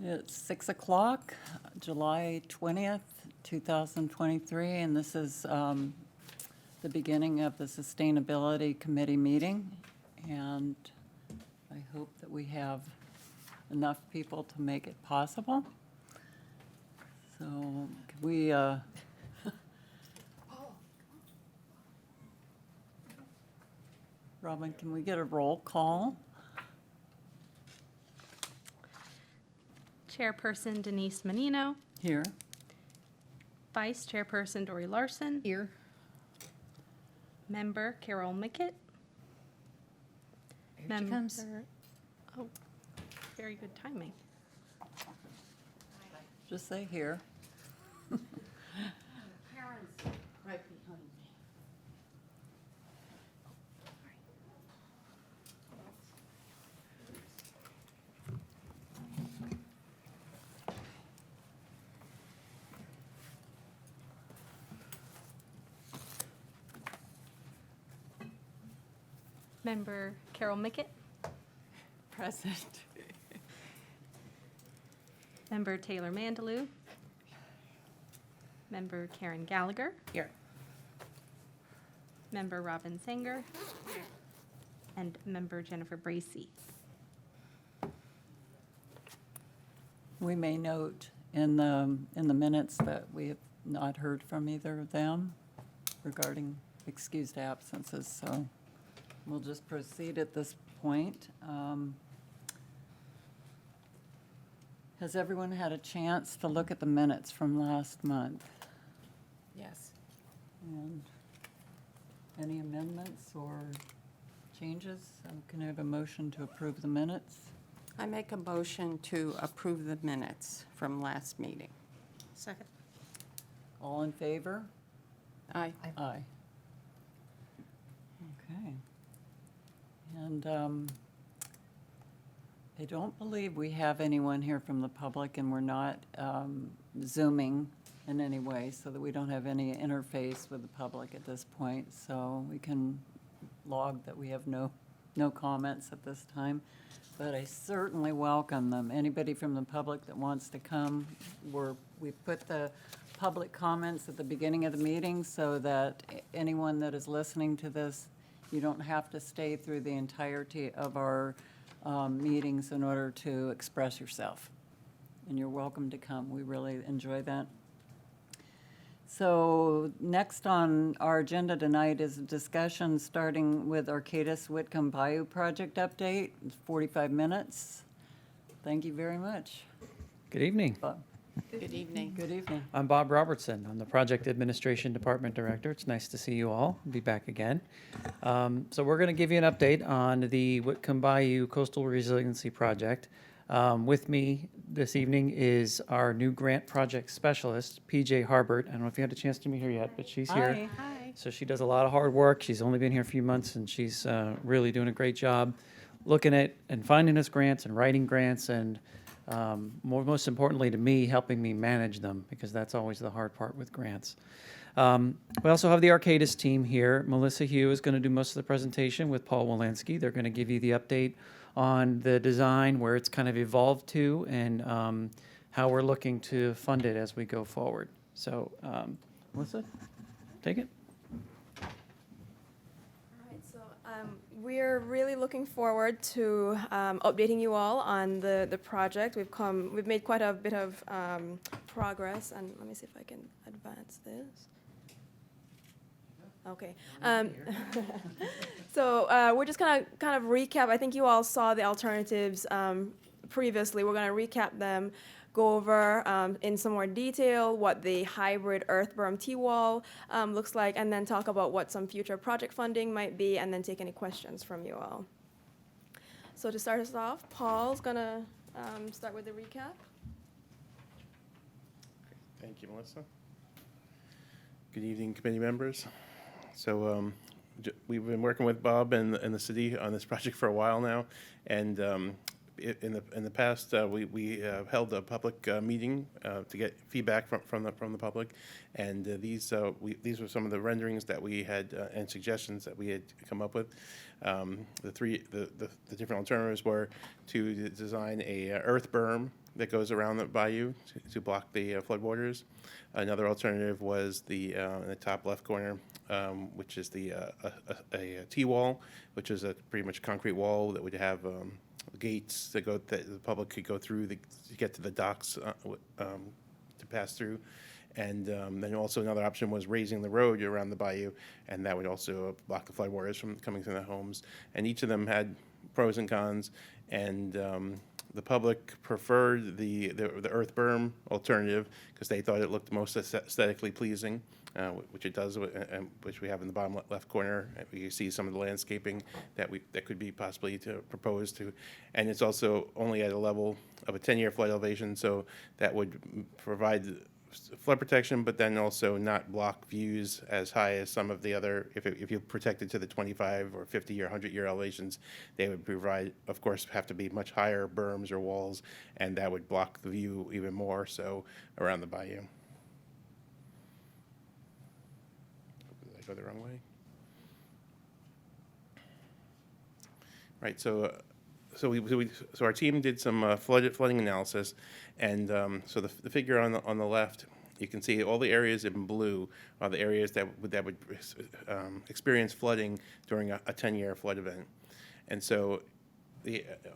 It's 6 o'clock, July 20th, 2023, and this is the beginning of the Sustainability Committee meeting. And I hope that we have enough people to make it possible. So can we, Robin, can we get a roll call? Chairperson Denise Menino, Here. Vice Chairperson Dory Larson. Here. Member Carol Mickett. Here she comes. Oh, very good timing. Just say here. Karen's right behind me. Member Carol Mickett. Present. Member Taylor Mandalou. Member Karen Gallagher. Here. Member Robin Sanger. And Member Jennifer Bracy. We may note in the minutes that we have not heard from either of them regarding excused absences, so we'll just proceed at this point. Has everyone had a chance to look at the minutes from last month? Yes. And any amendments or changes? Can I have a motion to approve the minutes? I make a motion to approve the minutes from last meeting. Second. All in favor? Aye. Aye. Okay. And I don't believe we have anyone here from the public, and we're not Zooming in any way, so that we don't have any interface with the public at this point. So we can log that we have no comments at this time. But I certainly welcome them. Anybody from the public that wants to come, we put the public comments at the beginning of the meeting so that anyone that is listening to this, you don't have to stay through the entirety of our meetings in order to express yourself. And you're welcome to come. We really enjoy that. So next on our agenda tonight is a discussion starting with Arcadis Whitcomb Bayou project update. It's 45 minutes. Thank you very much. Good evening. Bob. Good evening. Good evening. I'm Bob Robertson. I'm the Project Administration Department Director. It's nice to see you all. Be back again. So we're going to give you an update on the Whitcomb Bayou Coastal Resiliency Project. With me this evening is our new grant project specialist, PJ Harbert. I don't know if you had a chance to meet her yet, but she's here. Hi. Hi. So she does a lot of hard work. She's only been here a few months, and she's really doing a great job looking at and finding us grants and writing grants, and most importantly to me, helping me manage them, because that's always the hard part with grants. We also have the Arcadis team here. Melissa Hugh is going to do most of the presentation with Paul Walensky. They're going to give you the update on the design, where it's kind of evolved to, and how we're looking to fund it as we go forward. So, Melissa, take it. All right, so we're really looking forward to updating you all on the project. We've made quite a bit of progress, and let me see if I can advance this. Okay. So we're just gonna kind of recap. I think you all saw the alternatives previously. We're gonna recap them, go over in some more detail what the hybrid earth berm T-wall looks like, and then talk about what some future project funding might be, and then take any questions from you all. So to start us off, Paul's gonna start with the recap. Thank you, Melissa. Good evening, committee members. So we've been working with Bob and the city on this project for a while now, and in the past we held a public meeting to get feedback from the public, and these were some of the renderings that we had and suggestions that we had come up with. The different alternatives were to design a earth berm that goes around the bayou to block the floodwaters. Another alternative was in the top left corner, which is a T-wall, which is a pretty much concrete wall that would have gates that the public could go through to get to the docks to pass through. And then also another option was raising the road around the bayou, and that would also block the floodwaters from coming through the homes. And each of them had pros and cons, and the public preferred the earth berm alternative because they thought it looked most aesthetically pleasing, which it does, which we have in the bottom left corner. You see some of the landscaping that could be possibly proposed to, and it's also only at a level of a 10-year flood elevation, so that would provide flood protection, but then also not block views as high as some of the other, if you protect it to the 25 or 50 or 100-year elevations, they would provide, of course, have to be much higher berms or walls, and that would block the view even more so around the bayou. Did I go the wrong way? Right, so our team did some flooding analysis, and so the figure on the left, you can see all the areas in blue are the areas that would experience flooding during a 10-year flood event. And so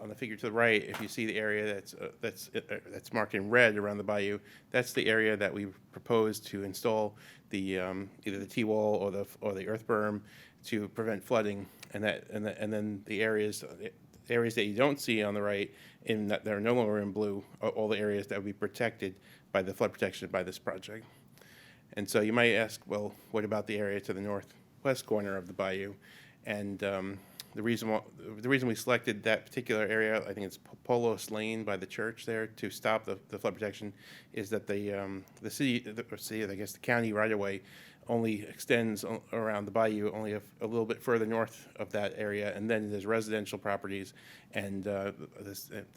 on the figure to the right, if you see the area that's marked in red around the bayou, that's the area that we proposed to install the either the T-wall or the earth berm to prevent flooding, and then the areas that you don't see on the right, in that they're no longer in blue, are all the areas that would be protected by the flood protection by this project. And so you might ask, well, what about the area to the northwest corner of the bayou? And the reason we selected that particular area, I think it's Polos Lane by the church there, to stop the flood protection, is that the city, I guess the county right-of-way only extends around the bayou only a little bit further north of that area, and then there's residential properties, and the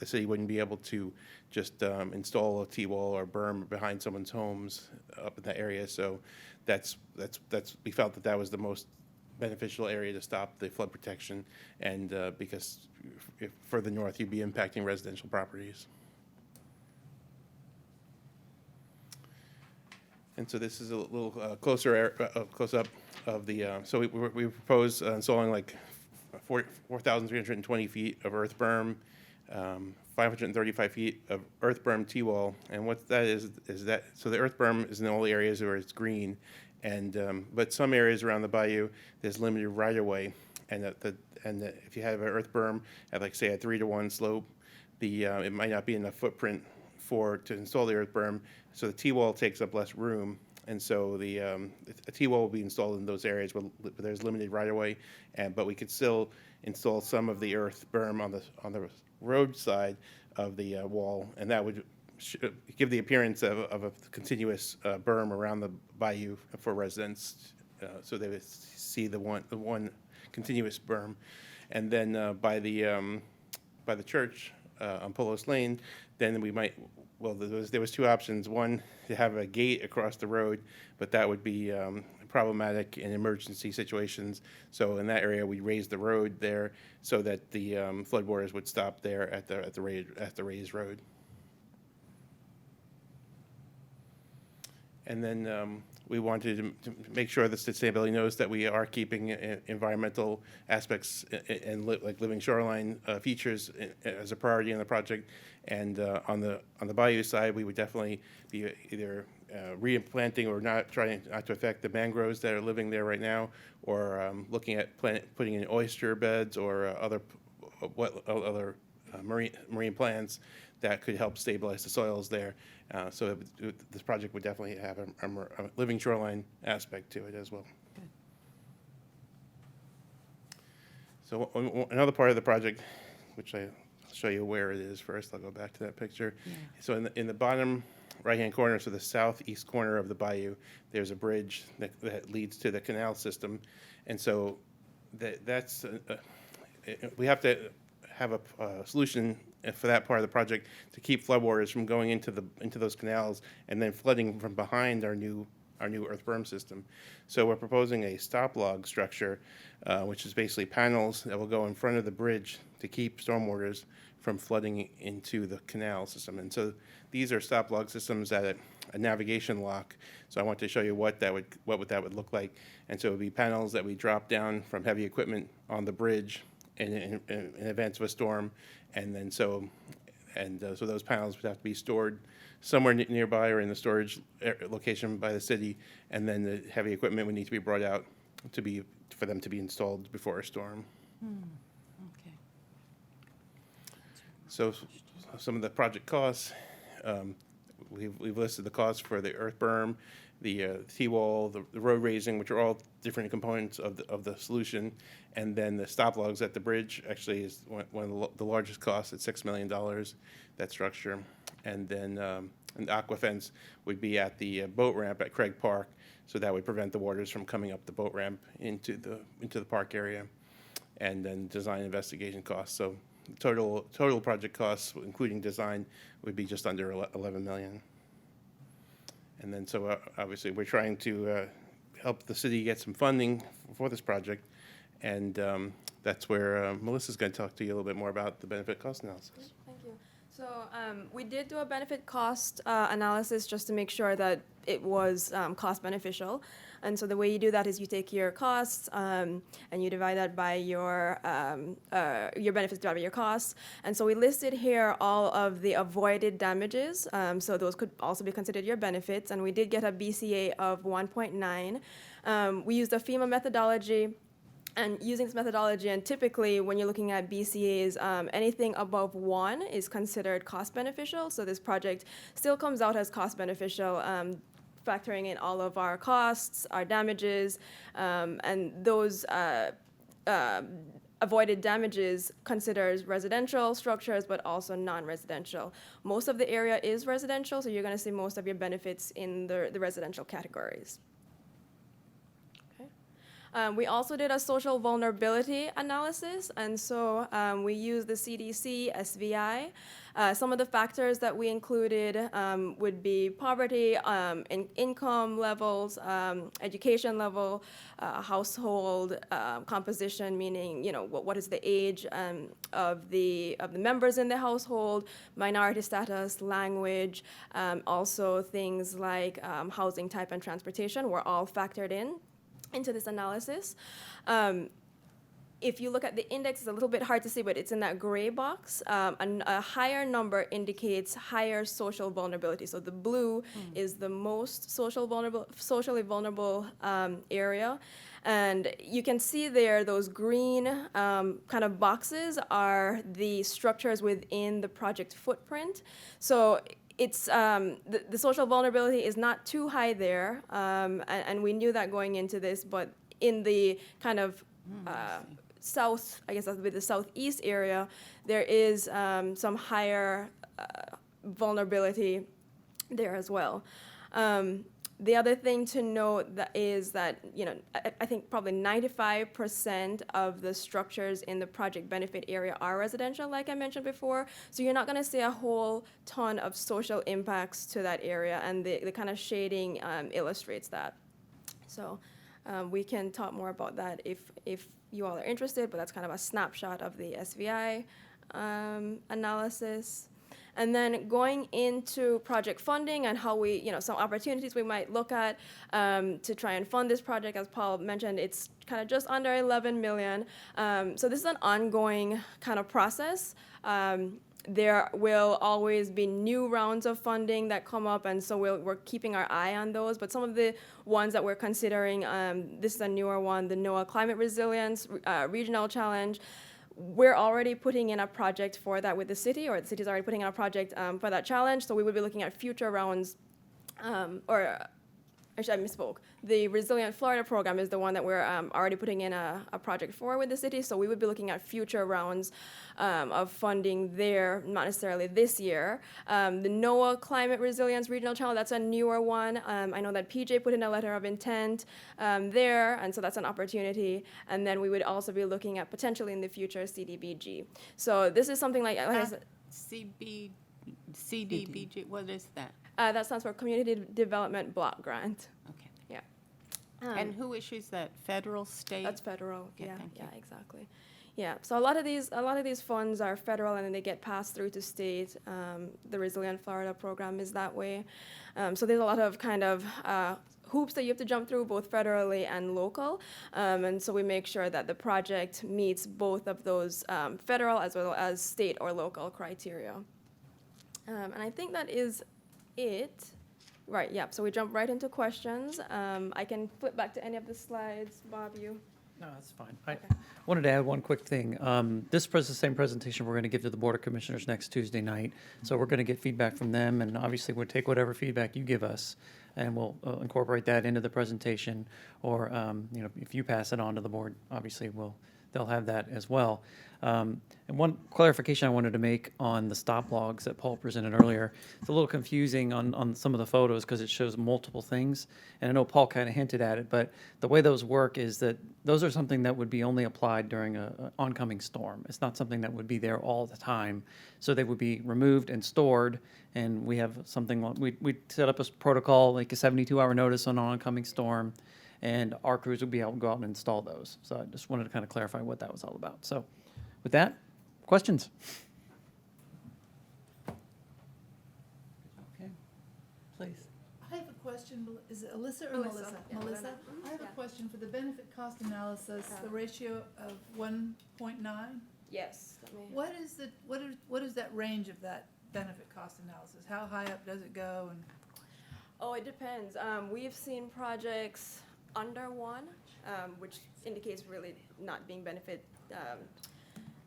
city wouldn't be able to just install a T-wall or berm behind someone's homes up in that area. So we felt that was the most beneficial area to stop the flood protection, and because if further north you'd be impacting residential properties. And so this is a little close-up of the, so we propose installing like 4,320 feet of earth berm, 535 feet of earth berm T-wall. And what that is that, so the earth berm is in all the areas where it's green, and but some areas around the bayou, there's limited right-of-way, and if you have an earth berm at, like, say, a 3-to-1 slope, it might not be enough footprint to install the earth berm, so the T-wall takes up less room, and so a T-wall will be installed in those areas where there's limited right-of-way, but we could still install some of the earth berm on the road side of the wall, and that would give the appearance of a continuous berm around the bayou for residents, so they would see the one continuous berm. And then by the church on Polos Lane, then we might, well, there was two options. One, to have a gate across the road, but that would be problematic in emergency situations. So in that area, we raised the road there so that the floodwaters would stop there at the raised road. And then we wanted to make sure the sustainability knows that we are keeping environmental aspects and like living shoreline features as a priority in the project. And on the bayou side, we would definitely be either replanting or not trying not to affect the mangroves that are living there right now, or looking at putting in oyster beds or other marine plants that could help stabilize the soils there. So this project would definitely have a living shoreline aspect to it as well. So another part of the project, which I'll show you where it is first. I'll go back to that picture. Yeah. So in the bottom right-hand corner, so the southeast corner of the bayou, there's a bridge that leads to the canal system. And so that's we have to have a solution for that part of the project to keep floodwaters from going into those canals and then flooding from behind our new our new earth berm system. So we're proposing a stop log structure, which is basically panels that will go in front of the bridge to keep stormwaters from flooding into the canal system. And so these are stop log systems at a navigation lock. So I want to show you what that would look like. And so it would be panels that we drop down from heavy equipment on the bridge in events of a storm. And then so those panels would have to be stored somewhere nearby or in the storage location by the city. And then the heavy equipment would need to be brought out for them to be installed before a storm. Okay. So some of the project costs, we've listed the costs for the earth berm, the T-wall, the road raising, which are all different components of the solution. And then the stop logs at the bridge actually is one of the largest costs at $6 million, that structure. And then an aqua fence would be at the boat ramp at Craig Park. So that would prevent the waters from coming up the boat ramp into the park area. And then design investigation costs. So total project costs, including design, would be just under 11 million. And then so obviously we're trying to help the city get some funding for this project. And that's where Melissa's going to talk to you a little bit more about the benefit cost analysis. Thank you. So we did do a benefit cost analysis just to make sure that it was cost beneficial. And so the way you do that is you take your costs and you divide that by your benefits divided by your costs. And so we listed here all of the avoided damages. So those could also be considered your benefits. And we did get a BCA of 1.9. We used a FEMA methodology. And using this methodology, and typically when you're looking at BCAs, anything above 1 is considered cost beneficial. So this project still comes out as cost beneficial, factoring in all of our costs, our damages, and those avoided damages considers residential structures, but also non-residential. Most of the area is residential, so you're going to see most of your benefits in the residential categories. We also did a social vulnerability analysis, and so we used the CDC, SVI. Some of the factors that we included would be poverty, income levels, education level, household composition, meaning what is the age of the members in the household, minority status, language, also things like housing type and transportation were all factored into this analysis. If you look at the index, it's a little bit hard to see, but it's in that gray box. A higher number indicates higher social vulnerability. So the blue is the most socially vulnerable area. And you can see there those green kind of boxes are the structures within the project footprint. So it's the social vulnerability is not too high there, and we knew that going into this, but in the kind of south, I guess that would be the southeast area, there is some higher vulnerability there as well. The other thing to note is that, I think probably 95% of the structures in the project benefit area are residential, like I mentioned before. So you're not going to see a whole ton of social impacts to that area, and the kind of shading illustrates that. So we can talk more about that if you all are interested, but that's kind of a snapshot of the SVI analysis. And then going into project funding and how we, some opportunities we might look at to try and fund this project. As Paul mentioned, it's kind of just under 11 million. So this is an ongoing kind of process. There will always be new rounds of funding that come up, and so we're keeping our eye on those. But some of the ones that we're considering, this is a newer one, the NOAA Climate Resilience Regional Challenge. We're already putting in a project for that with the city, or the city's already putting in a project for that challenge. So we would be looking at future rounds, actually, I misspoke. The Resilient Florida program is the one that we're already putting in a project for with the city. So we would be looking at future rounds of funding there, not necessarily this year. The NOAA Climate Resilience Regional Challenge, that's a newer one. I know that PJ put in a letter of intent there, and so that's an opportunity. And then we would also be looking at potentially in the future CDBG. So this is something like I said, CDBG, what is that? that stands for Community Development Block Grant. Okay. And who issues that? Federal, state? That's federal. Okay, Yeah, thank you. yeah, exactly. Yeah, so a lot of these funds are federal and then they get passed through to state. The Resilient Florida program is that way. So there's a lot of kind of hoops that you have to jump through, both federally and local. And so we make sure that the project meets both of those federal as well as state or local criteria. And I think that is it. Right, yeah, so we jump right into questions. I can flip back to any of the slides. Bob, you? No, that's fine. I wanted to add one quick thing. This is the same presentation we're going to give to the Board of Commissioners next Tuesday night. So we're going to get feedback from them, and obviously we'll take whatever feedback you give us, and we'll incorporate that into the presentation. Or, if you pass it on to the board, obviously they'll have that as well. And one clarification I wanted to make on the stop logs that Paul presented earlier. It's a little confusing on some of the photos because it shows multiple things. And I know Paul kind of hinted at it, but the way those work is that those are something that would be only applied during an oncoming storm. It's not something that would be there all the time. So they would be removed and stored. And we have something, we set up a protocol, like a 72-hour notice on an oncoming storm. And our crews would be able to go out and install those. So I just wanted to kind of clarify what that was all about. So with that, questions? Okay, please. I have a question. Is it Alyssa or Melissa? Yeah, Melissa? I have a Yeah. question for the benefit cost analysis, the ratio of 1.9. Yes. What is that range of that benefit cost analysis? How high up does it go? And Oh, it depends. We've seen projects under one, which indicates really not being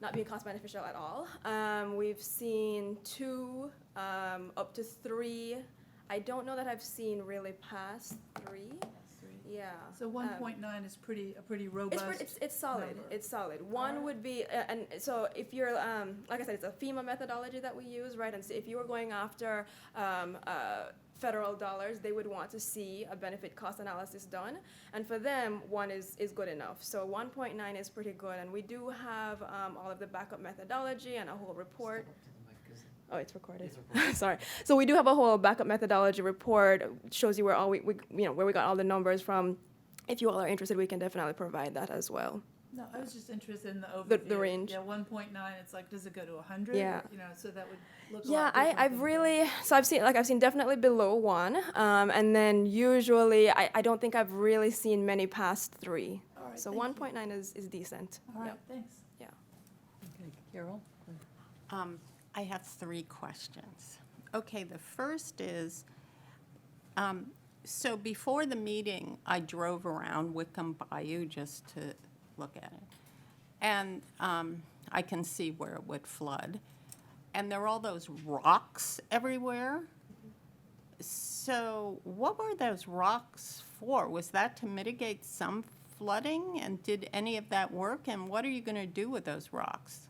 not being cost beneficial at all. We've seen 2, up to 3. I don't know that I've seen really past 3. Yeah. so 1.9 is a pretty robust. It's solid. number. It's solid. One would be, and so if you're, like I said, it's a FEMA methodology that we use, right? And so if you were going after federal dollars, they would want to see a benefit cost analysis done. And for them, 1 is good enough. So 1.9 is pretty good. And we do have all of the backup methodology and a whole report. Oh, it's recorded. Sorry. So we do have a whole backup methodology report. Shows you where all we where we got all the numbers from. If you all are interested, we can definitely provide that as well. No, I was just interested in the overview. The range. Yeah, 1.9, it's like, does it go to 100? Yeah. So that would look a Yeah, lot different I've than- really, so I've seen definitely below 1, and then usually I don't think I've really seen many past 3. All right, So thank you. 1.9 is decent. All right, Yep. thanks. Okay, Carol? I have 3 questions. Okay, the first is, so before the meeting, I drove around Wickham Bayou just to look at it. And I can see where it would flood. And there are all those rocks everywhere. So what were those rocks for? Was that to mitigate some flooding? And did any of that work? And what are you going to do with those rocks?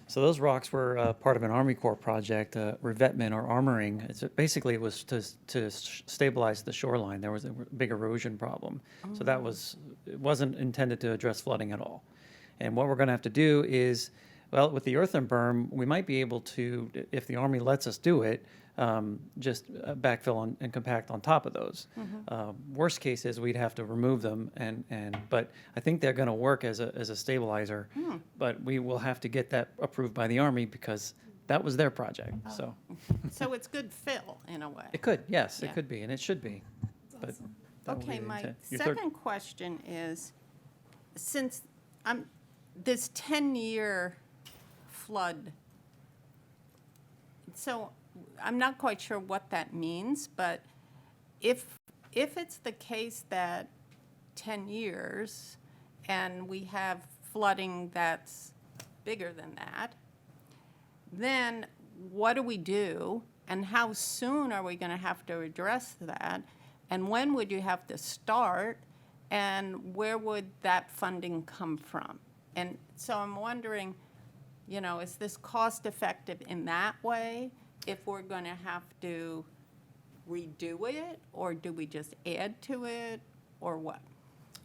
So those rocks were part of an Army Corps project, revetment or armoring. Basically, it was to stabilize the shoreline. There was a big erosion problem. So it wasn't intended to address flooding at all. And what we're going to have to do is, well, with the earthen berm, we might be able to, if the Army lets us do it, just backfill and compact on top of those. Worst case is we'd have to remove them, but I think they're going to work as a stabilizer. But we will have to get that approved by the Army because that was their project. So So it's good fill, in a way. it could, yes, Yeah. it could be, and it should be. But that will be Okay, the my intent. Your third- second question is, since this 10-year flood, so I'm not quite sure what that means, but if it's the case that 10 years and we have flooding that's bigger than that, then what do we do? And how soon are we going to have to address that? And when would you have to start? And where would that funding come from? And so I'm wondering, is this cost effective in that way if we're going to have to redo it? Or do we just add to it? Or what?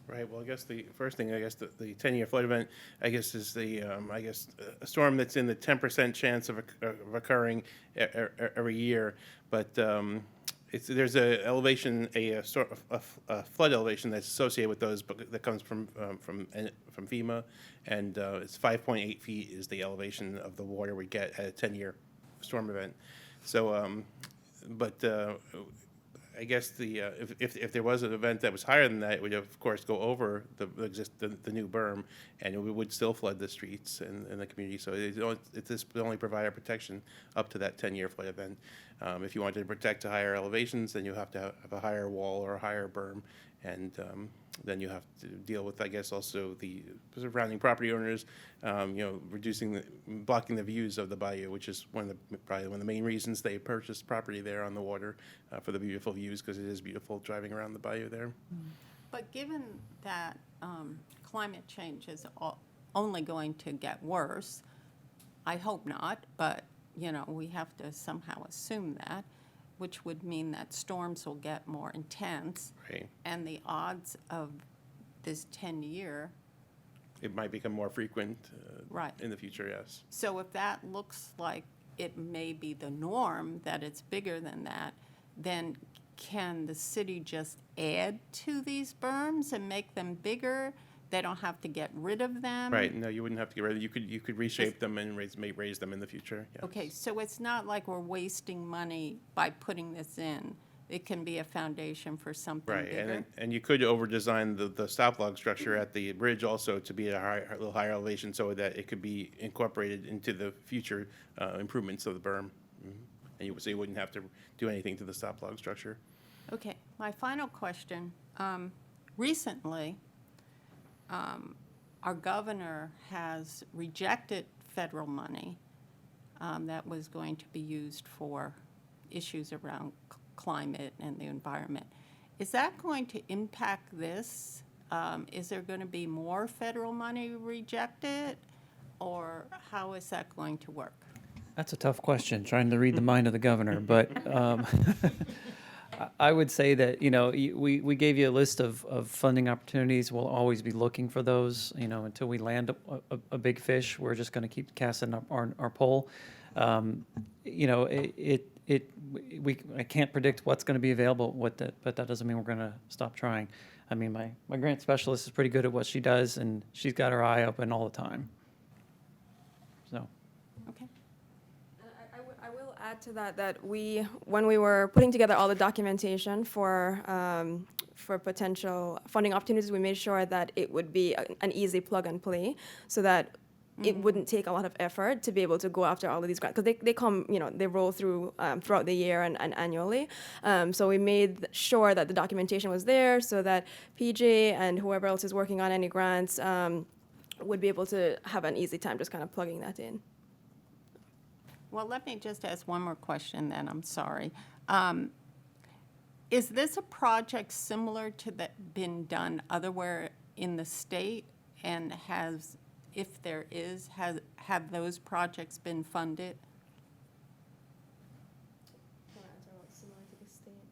Right, well, I guess the first thing, the 10-year flood event, I guess, is a storm that's in the 10% chance of occurring every year. But there's a elevation, a flood elevation that's associated with those, but that comes from FEMA, and it's 5.8 feet is the elevation of the water we get at a 10-year storm event. So, but I guess if there was an event that was higher than that, it would of course go over the new berm, and it would still flood the streets and the community. So this would only provide a protection up to that 10-year flood event. If you wanted to protect to higher elevations, then you have to have a higher wall or a higher berm, and then you have to deal with, I guess, also the surrounding property owners, blocking the views of the bayou, which is probably one of the main reasons they purchased property there on the water, for the beautiful views, because it is beautiful driving around the bayou there. But given that climate change is only going to get worse, I hope not, but, we have to somehow assume that, which would mean that storms will get more intense. Right. And the odds of this 10-year, It might become more frequent Right. in the future, yes. so if that looks like it may be the norm, that it's bigger than that, then can the city just add to these berms and make them bigger? They don't have to get rid of them? Right, no, you wouldn't have to get rid of them. You could reshape them and raise them in the future, yes. Okay, so it's not like we're wasting money by putting this in. It can be a foundation for something Right, bigger. and you could over-design the stop log structure at the bridge also to be at a little higher elevation so that it could be incorporated into the future improvements of the berm. Mhm. And so you wouldn't have to do anything to the stop log structure. Okay, my final question. Recently, our governor has rejected federal money that was going to be used for issues around climate and the environment. Is that going to impact this? Is there going to be more federal money rejected, or how is that going to work? That's a tough question, trying to read the mind of the governor, but I would say that, we gave you a list of funding opportunities. We'll always be looking for those, until we land a big fish. We're just going to keep casting up our pole. I can't predict what's going to be available with it, but that doesn't mean we're going to stop trying. I mean, my grant specialist is pretty good at what she does, and she's got her eye open all the time. So. Okay. I will add to that when we were putting together all the documentation for potential funding opportunities, we made sure that it would be an easy plug and play, so that it wouldn't take a lot of effort to be able to go after all of these grants, because they come, they roll through throughout the year and annually. So we made sure that the documentation was there so that PJ and whoever else is working on any grants would be able to have an easy time just kind of plugging that in. Well, let me just ask one more question then, I'm sorry. Is this a project similar to that been done otherwhere in the state? And if there is, have those projects been funded?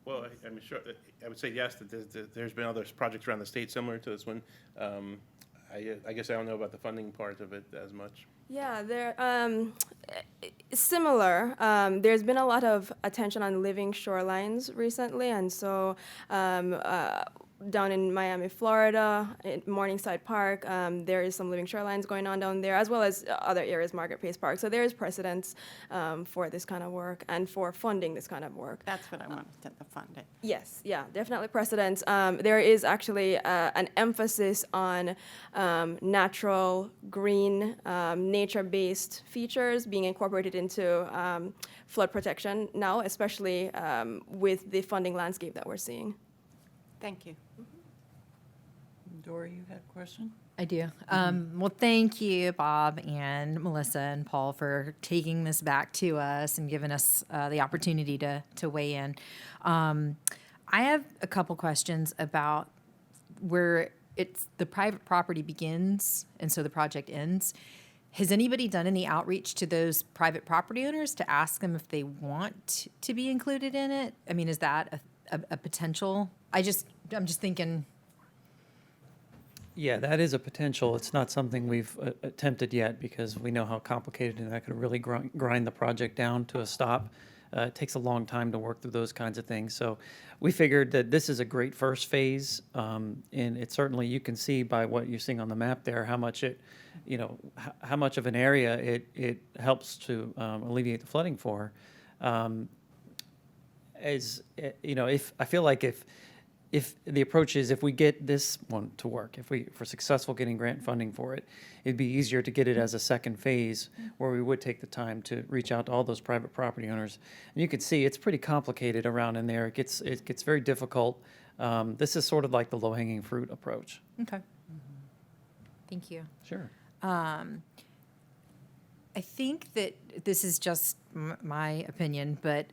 Well, I'm sure, I would say yes, that there's been other projects around the state similar to this one. I guess I don't know about the funding part of it as much. Yeah, they're similar. There's been a lot of attention on living shorelines recently, and so down in Miami, Florida, in Morningside Park, there is some living shorelines going on down there, as well as other areas, Margaret Pace Park. So there is precedence for this kind of work and for funding this kind of work. That's what I wanted to fund it. Yes, yeah, definitely precedence. There is actually an emphasis on natural, green, nature-based features being incorporated into flood protection now, especially with the funding landscape that we're seeing. Thank you. Dory, you had a question? I do. Well, thank you, Bob and Melissa and Paul, for taking this back to us and giving us the opportunity to weigh in. I have a couple questions about where the private property begins and so the project ends. Has anybody done any outreach to those private property owners to ask them if they want to be included in it? I mean, is that a potential? I'm just thinking. Yeah, that is a potential. It's not something we've attempted yet because we know how complicated and that could really grind the project down to a stop. It takes a long time to work through those kinds of things. So we figured that this is a great first phase. And it certainly, you can see by what you're seeing on the map there, how much it, how much of an area it helps to alleviate the flooding for. If I feel like if the approach is, if we get this one to work, if we're successful getting grant funding for it, it'd be easier to get it as a second phase where we would take the time to reach out to all those private property owners. And you can see it's pretty complicated around in there. It gets very difficult. This is sort of like the low-hanging fruit approach. Okay. Thank you. Sure. I think that this is just my opinion, but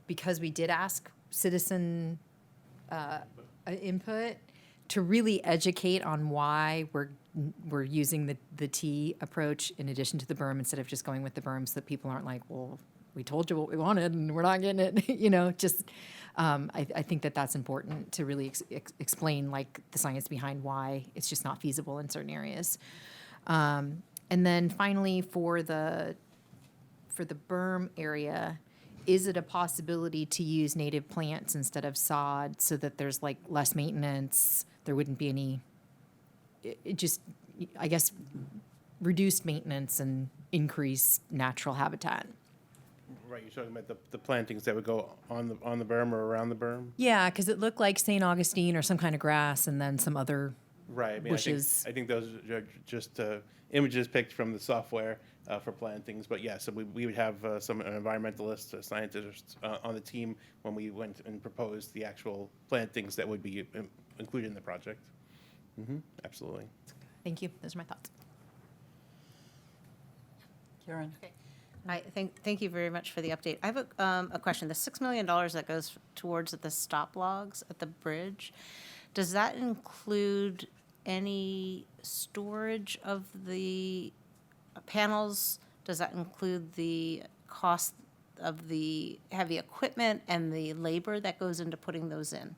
because we did ask citizen input, to really educate on why we're using the T approach in addition to the berm instead of just going with the berm, so that people aren't like, well, we told you what we wanted and we're not getting it. I think that that's important to really explain like the science behind why it's just not feasible in certain areas. And then finally, for the berm area, is it a possibility to use native plants instead of sod so that there's like less maintenance? There wouldn't be any, I guess, reduced maintenance and increased natural habitat. Right, you're talking about the plantings that would go on the berm or around the berm? Yeah, because it looked like St. Augustine or some kind of grass and then some other Right, I mean, bushes. I think those are just images picked from the software for plantings. But yeah, so we would have some environmentalists, scientists on the team when we went and proposed the actual plantings that would be included in the project. Absolutely. Thank you. Those are my thoughts. Karen? Thank you very much for the update. I have a question. The $6 million that goes towards the stop logs at the bridge, does that include any storage of the panels? Does that include the cost of the heavy equipment and the labor that goes into putting those in?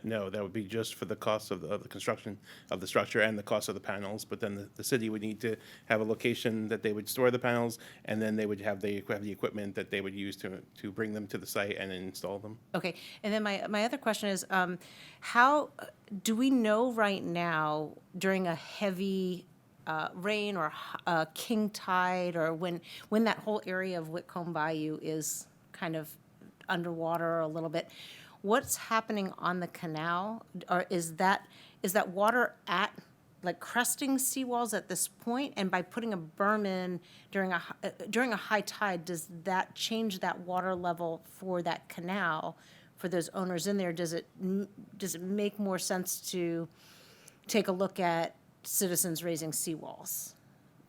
No, that would be just for the cost of the construction of the structure and the cost of the panels. But then the city would need to have a location that they would store the panels, and then they would have the equipment that they would use to bring them to the site and install them. Okay, and then my other question is, how do we know right now during a heavy rain or king tide, or when that whole area of Whitcomb Bayou is kind of underwater a little bit, what's happening on the canal? Or is that water at, like, cresting seawalls at this point? And by putting a berm in during a high tide, does that change that water level for that canal for those owners in there? Does it make more sense to take a look at citizens raising seawalls?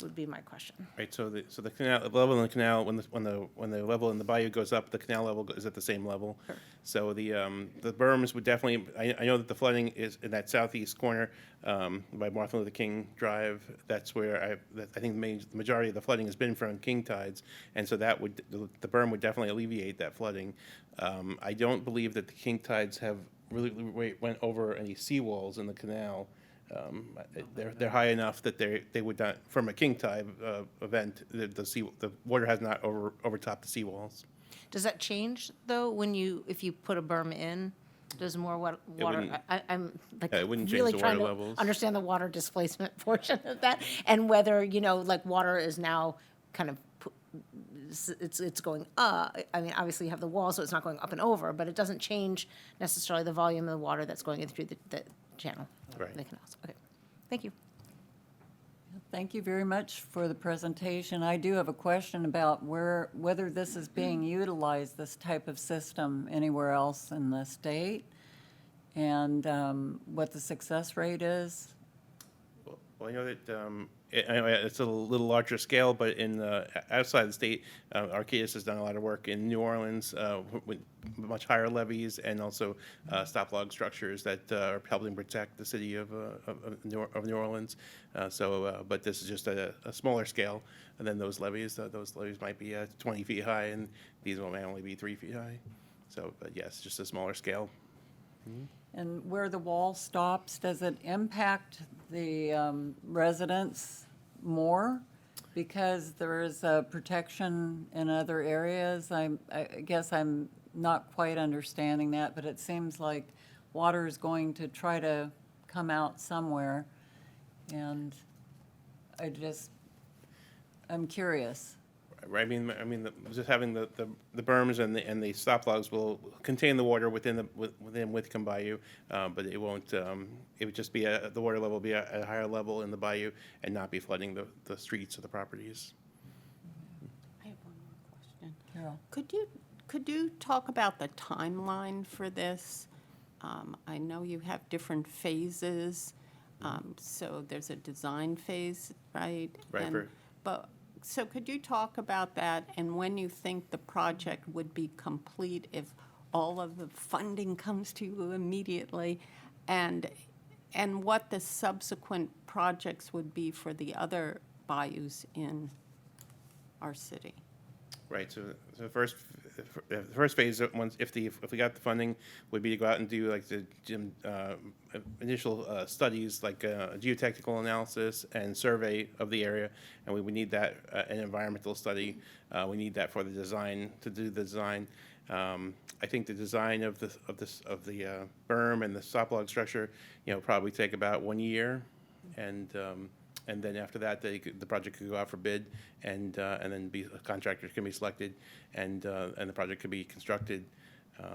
Would be my question. Right, so the canal, the level in the canal, when the level in the bayou goes up, the canal level is at the same level. Sure. So the berms would definitely, I know that the flooding is in that southeast corner by Martin Luther King Drive. That's where I think the majority of the flooding has been from king tides, and so that would, the berm would definitely alleviate that flooding. I don't believe that the king tides have really went over any seawalls in the canal. They're high enough that they would not, from a king tide event, the water has not overtopped the seawalls. Does that change though if you put a berm in? Does more water? I'm like Yeah, it wouldn't change really the trying water to levels. understand the water displacement portion of that, and whether like water is now kind of it's going up. I mean, obviously you have the wall, so it's not going up and over, but it doesn't change necessarily the volume of the water that's going in through the channel. Right. The canals. Okay, thank you. Thank you very much for the presentation. I do have a question about whether this is being utilized, this type of system, anywhere else in the state, and what the success rate is. Well, I know that it's a little larger scale, but in outside the state, Arcadis has done a lot of work in New Orleans with much higher levees and also stop log structures that are helping protect the city of New Orleans. But this is just a smaller scale than those levees. Those levees might be 20 feet high, and these will may only be 3 feet high. So, but yes, just a smaller scale. And where the wall stops, does it impact the residents more? because there is protection in other areas? I guess I'm not quite understanding that, but it seems like water is going to try to come out somewhere. And I'm curious. Right, just having the berms and the stop logs will contain the water within Whitcomb Bayou, but it won't, it would just be, the water level will be at a higher level in the bayou and not be flooding the streets or the properties. I have one more question. Carol? Could you talk about the timeline for this? I know you have different phases, so there's a design phase, right? Right, So could you talk about that and when you think the project would be complete if all of the funding comes to you immediately? And what the subsequent projects would be for the other bayous in our city? Right, so the first phase, if we got the funding, would be to go out and do like the initial studies, like a geotechnical analysis and survey of the area, and we would need that, an environmental study. We need that for the design, to do the design. I think the design of the berm and the stop log structure, probably take about 1 year, and then after that, the project could go out for bid, and then a contractor can be selected, and the project could be constructed. We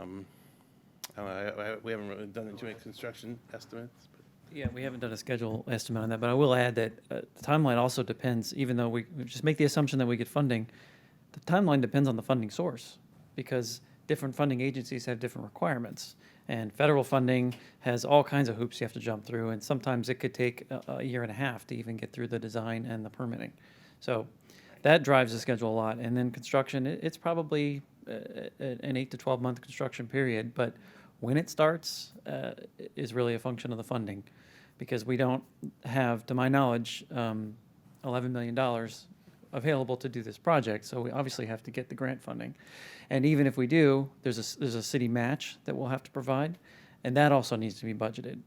haven't really done too many construction estimates. Yeah, we haven't done a schedule estimate on that, but I will add that the timeline also depends, even though we just make the assumption that we get funding, the timeline depends on the funding source, because different funding agencies have different requirements. And federal funding has all kinds of hoops you have to jump through, and sometimes it could take a year and a half to even get through the design and the permitting. So that drives the schedule a lot. And then construction, it's probably an 8 to 12 month construction period, but when it starts is really a function of the funding, because we don't have, to my knowledge, $11 million available to do this project, so we obviously have to get the grant funding. And even if we do, there's a city match that we'll have to provide, and that also needs to be budgeted.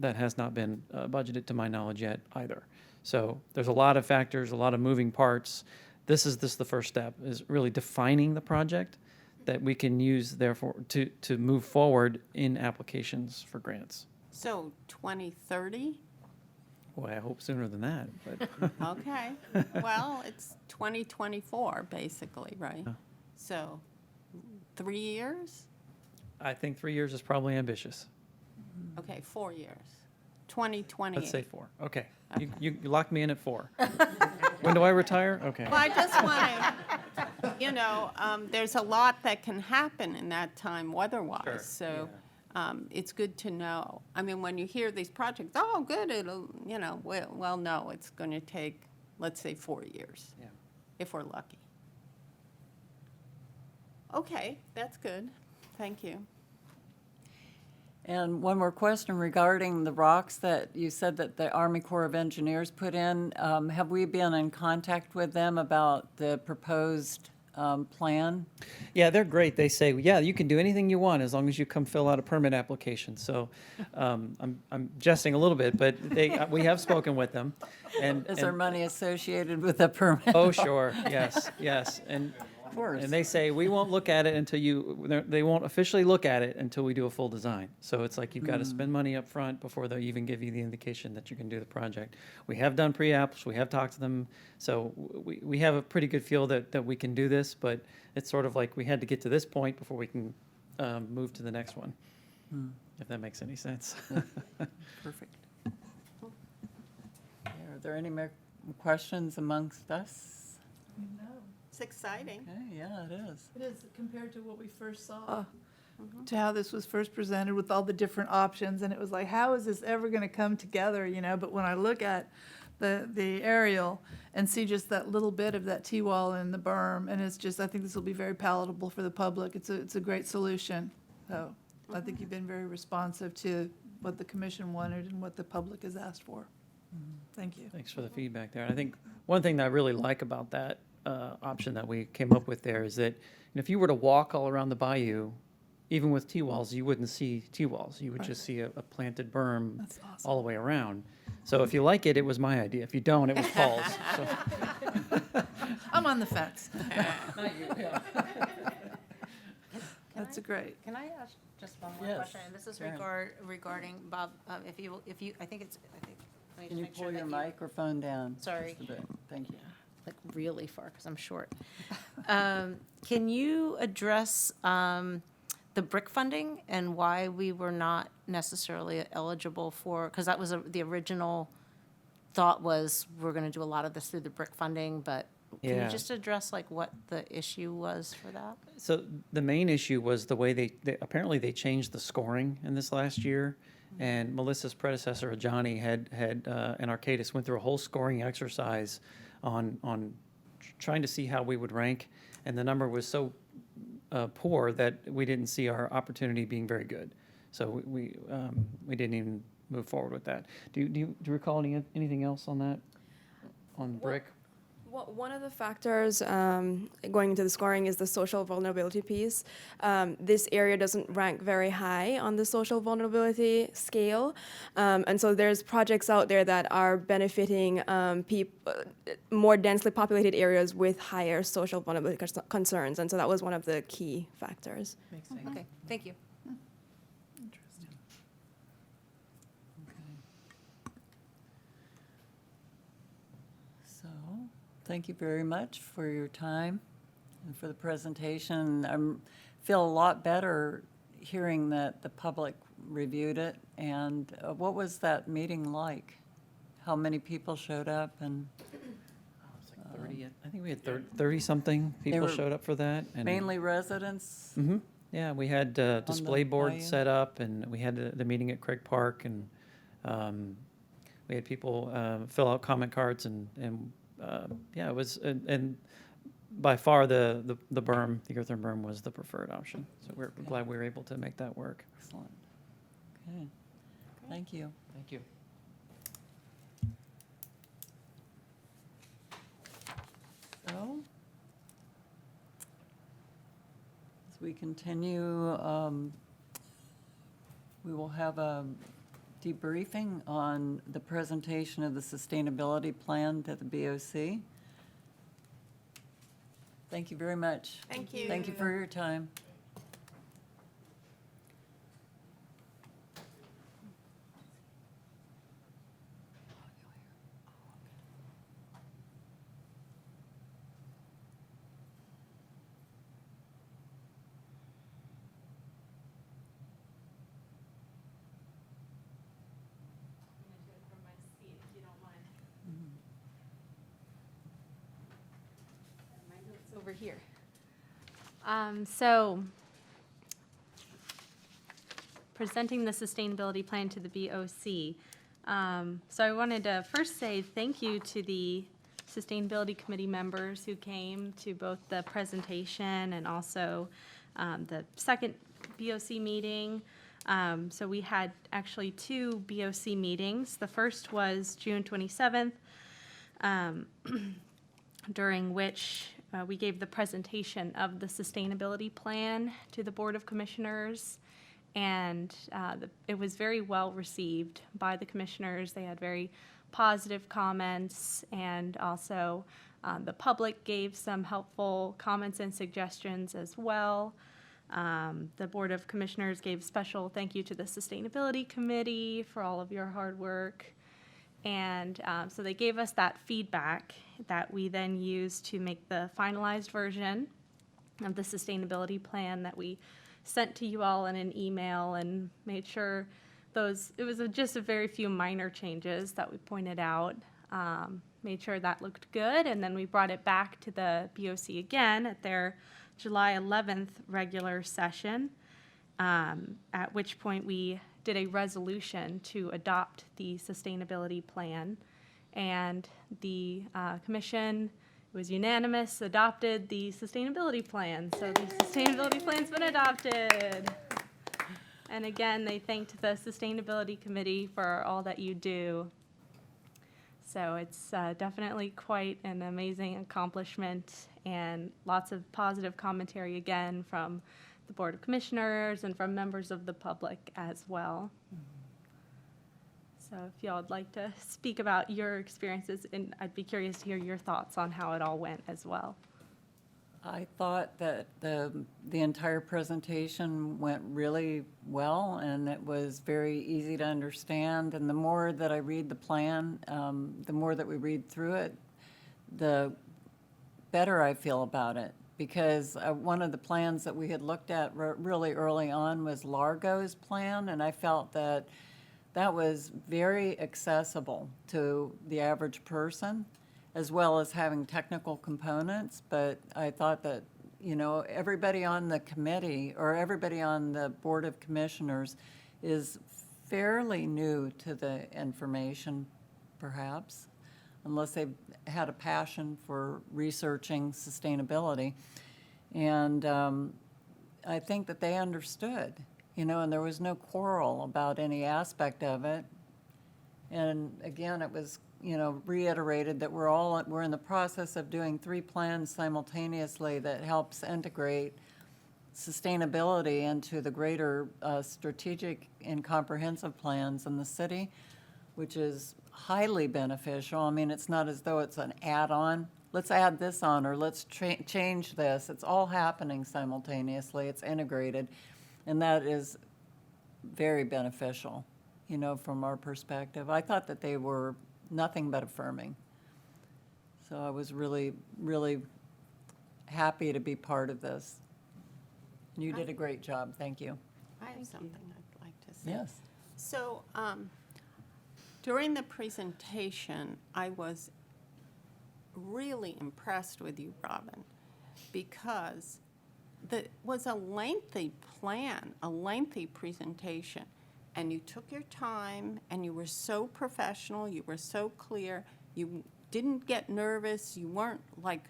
That has not been budgeted to my knowledge yet either. So there's a lot of factors, a lot of moving parts. This is the first step, is really defining the project that we can use therefore to move forward in applications for grants. So 2030? Boy, I hope sooner than that, but Okay. Well, it's 2024, basically, right? So 3 years? I think 3 years is probably ambitious. Okay, 4 years. 2028. Let's say 4. Okay. You locked me in at 4. When do I retire? Okay. Well, I just want to, there's a lot that can happen in that time weather-wise. Sure, So it's good to know. I mean, when you hear these projects, oh, good, it'll, well, no, it's going to take, let's say, 4 years, Yeah. if we're lucky. Okay, that's good. Thank you. And one more question regarding the rocks that you said that the Army Corps of Engineers put in. Have we been in contact with them about the proposed plan? Yeah, they're great. They say, yeah, you can do anything you want as long as you come fill out a permit application. So I'm jesting a little bit, but we have spoken with them. And Is there money associated with the permit? Oh, sure. Yes, yes. Of course. And they say, we won't look at it until they won't officially look at it until we do a full design. So it's like you've got to spend money up front before they even give you the indication that you can do the project. We have done pre-apps, we have talked to them, so we have a pretty good feel that we can do this, but it's sort of like we had to get to this point before we can move to the next one, if that makes any sense. Perfect. Are there any more questions amongst us? No, It's exciting. Okay, yeah, it is. it is compared to what we first saw, to how this was first presented with all the different options, and it was like, how is this ever gonna come together, But when I look at the aerial and see just that little bit of that T-wall and the berm, and it's just, I think this will be very palatable for the public. It's a great solution. So I think you've been very responsive to what the commission wanted and what the public has asked for. Thank you. Thanks for the feedback there. And I think one thing that I really like about that option that we came up with there is that if you were to walk all around the bayou, even with T-walls, you wouldn't see T-walls. You would just see a planted berm That's awesome. all the way around. So if you like it, it was my idea. If you don't, it was Paul's. So. I'm on the fence. That's great. Can I ask just one more Yes, question? And this is sure. regarding, Bob, if you, I think it's, let me Can just you make sure pull that your you. microphone down? Sorry. just a bit? Thank you. Like really far, because I'm short. Can you address the brick funding and why we were not necessarily eligible for, because that was the original thought was we're going to do a lot of this through the brick funding, but can Yeah. you just address like what the issue was for that? So the main issue was the way apparently they changed the scoring in this last year. And Melissa's predecessor, Johnny, had and Arcadis went through a whole scoring exercise on trying to see how we would rank. And the number was so poor that we didn't see our opportunity being very good. So we didn't even move forward with that. Do you recall anything else on that, on brick? Well, one of the factors going into the scoring is the social vulnerability piece. This area doesn't rank very high on the social vulnerability scale. And so there's projects out there that are benefiting more densely populated areas with higher social vulnerability concerns. And so that was one of the key factors. Makes sense. Okay, thank you. Interesting. So, thank you very much for your time and for the presentation. I feel a lot better hearing that the public reviewed it. And what was that meeting like? How many people showed up and It's like 30, I think we had 30-something people were showed up for that. And mainly residents? hmm Yeah, we had display board bayou? set up, and we had the meeting at Craig Park, and we had people fill out comment cards, and yeah, it was, and by far the berm, the earthen berm was the preferred option. So we're glad we were able to make that work. Excellent. Okay. Thank you. Thank you. So, as we continue, we will have a debriefing on the presentation of the sustainability plan to the BOC. Thank you very much. Thank you. Thank you for your time. Over here. So, presenting the sustainability plan to the BOC. So I wanted to first say thank you to the Sustainability Committee members who came to both the presentation and also the second BOC meeting. So we had actually two BOC meetings. The first was June 27th, during which we gave the presentation of the sustainability plan to the Board of Commissioners, and it was very well received by the commissioners. They had very positive comments, and also the public gave some helpful comments and suggestions as well. The Board of Commissioners gave special thank you to the Sustainability Committee for all of your hard work. And so they gave us that feedback that we then used to make the finalized version of the sustainability plan that we sent to you all in an email, and made sure it was just a very few minor changes that we pointed out, made sure that looked good, and then we brought it back to the BOC again at their July 11th regular session, at which point we did a resolution to adopt the sustainability plan. And the commission was unanimous, adopted the sustainability plan. So the sustainability plan's been adopted. And again, they thanked the Sustainability Committee for all that you do. So it's definitely quite an amazing accomplishment, and lots of positive commentary again from the Board of Commissioners and from members of the public as well. So if y'all would like to speak about your experiences, and I'd be curious to hear your thoughts on how it all went as well. I thought that the entire presentation went really well, and it was very easy to understand. And the more that I read the plan, the more that we read through it, the better I feel about it. Because one of the plans that we had looked at really early on was Largo's plan, and I felt that that was very accessible to the average person, as well as having technical components. But I thought that, you know, everybody on the committee or everybody on the Board of Commissioners is fairly new to the information, perhaps, unless they've had a passion for researching sustainability. And I think that they understood, you know, and there was no quarrel about any aspect of it. And again, it was, you know, reiterated that we're in the process of doing 3 plans simultaneously that helps integrate sustainability into the greater strategic and comprehensive plans in the city, which is highly beneficial. I mean, it's not as though it's an add-on. Let's add this on, or let's change this. It's all happening simultaneously. It's integrated, and that is very beneficial, you know, from our perspective. I thought that they were nothing but affirming. So I was really, really happy to be part of this. You did a great job. Thank you. I have something I'd like to say. Yes. So during the presentation, I was really impressed with you, Robin, because it was a lengthy plan, a lengthy presentation, and you took your time, and you were so professional, you were so clear, you didn't get nervous, you weren't like,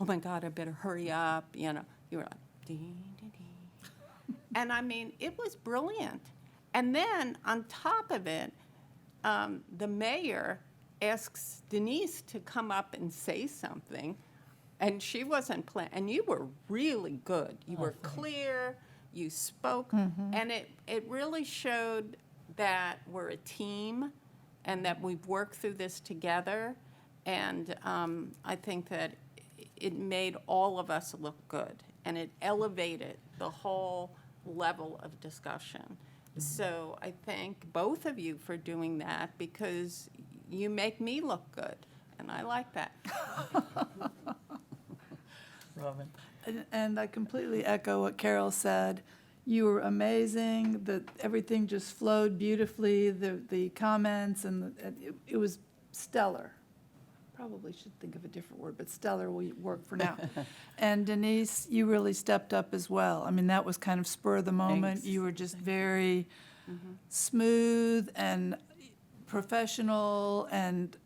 oh my God, I better hurry up, you know, you were like, dee, dee, dee. And I mean, it was brilliant. And then on top of it, the mayor asks Denise to come up and say something, and she wasn't planning. And you were really good. You were clear, you spoke, and it really showed that we're a team and that we've worked through this together. And I think that it made all of us look good, and it elevated the whole level of discussion. So I thank both of you for doing that, because you make me look good, and I like that. Robin? And I completely echo what Carol said. You were amazing, everything just flowed beautifully, the comments, and it was stellar. Probably should think of a different word, but stellar will work for now. And Denise, you really stepped up as well. I mean, that was kind of spur of the moment. Thanks. You were just very smooth and professional, and,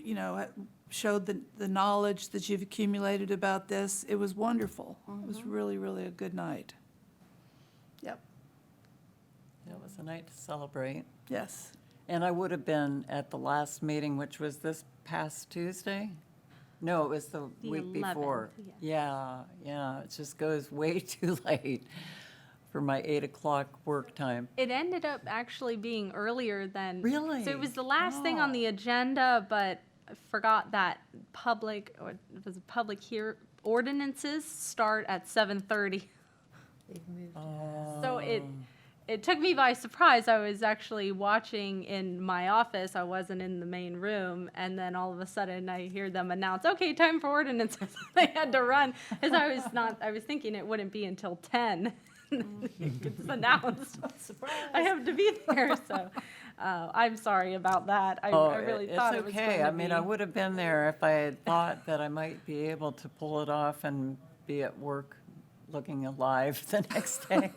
you know, showed the knowledge that you've accumulated about this. It was wonderful. It was really, really a good night. Yep, It was a night to celebrate. yes. And I would have been at the last meeting, which was this past Tuesday? No, it was the The week 11th, before. yeah. Yeah, it just goes way too late for my 8 o'clock work time. It ended up actually being earlier than. Really? So it was the last thing on Oh. the agenda, but I forgot that public ordinances start at 7:30. So it took me by surprise. I was actually watching in my office. I wasn't in the main room, and then all of a sudden I hear them announce, "Okay, time for ordinances." I had to run because I was thinking it wouldn't be until 10. It's announced. I have to be there, so I'm sorry about that. I really thought it was going to be. It's okay. I mean, I would have been there if I had thought that I might be able to pull it off and be at work looking alive the next day.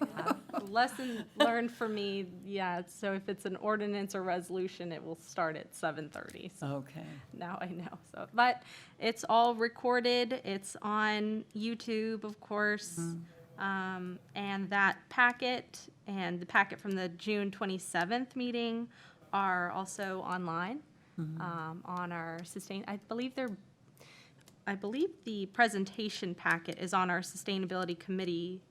Lesson learned for me, yeah, so if it's an ordinance or resolution, it will start at 7:30. So Okay. now I know, so, but it's all recorded, it's on YouTube, of course. And that packet and the packet from the June 27th meeting are also online, on our I believe the presentation packet is on our Sustainability Committee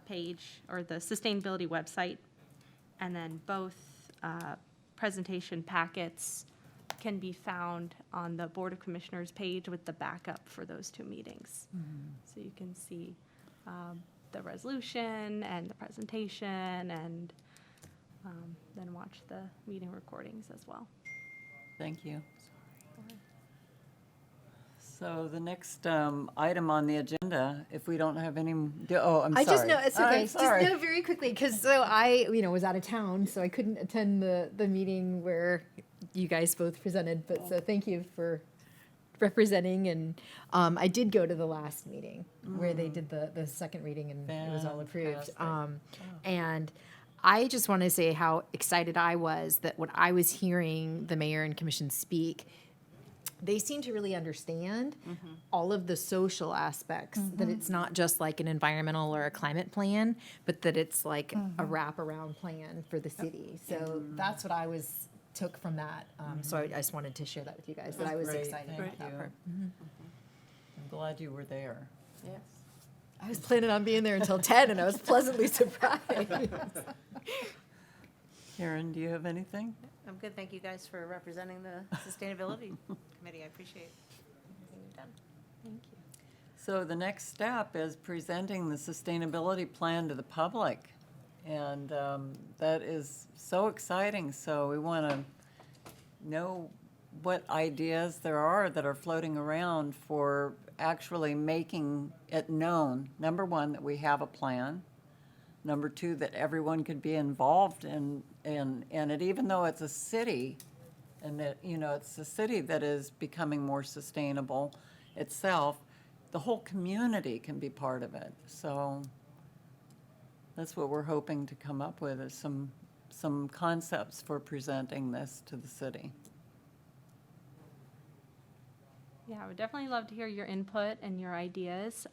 page, or the Sustainability website. And then both presentation packets can be found on the Board of Commissioners page with the backup for those two meetings. So you can see the resolution and the presentation, and then watch the meeting recordings as well. Thank you. So the next item on the agenda, if we don't have any, oh, I'm sorry. I just know it's okay. I'm Just sorry. know very quickly because so I, was out of town, so I couldn't attend the meeting where you guys both presented. But so thank you for representing, and I did go to the last meeting where they did the second reading and it was all approved. Fantastic. And I just want to say how excited I was that when I was hearing the mayor and commission speak, they seem to really understand all of the social aspects, that it's not just like an environmental or a climate plan, but that it's like a wraparound plan for the city. So that's what I took from that. So I just wanted to share that with you guys, that I was Great, excited thank about that you. part. I'm glad you were there. Yes. I was planning on being there until 10 and I was pleasantly surprised. Karen, do you have anything? I'm good. Thank you guys for representing the Sustainability Committee. I appreciate everything you've done. Thank you. So the next step is presenting the sustainability plan to the public. And that is so exciting. So we want to know what ideas there are that are floating around for actually making it known. Number one, that we have a plan. Number two, that everyone could be involved in it, even though it's a city, and that, it's a city that is becoming more sustainable itself, the whole community can be part of it. So that's what we're hoping to come up with, is some concepts for presenting this to the city. Yeah, I would definitely love to hear your input and your ideas.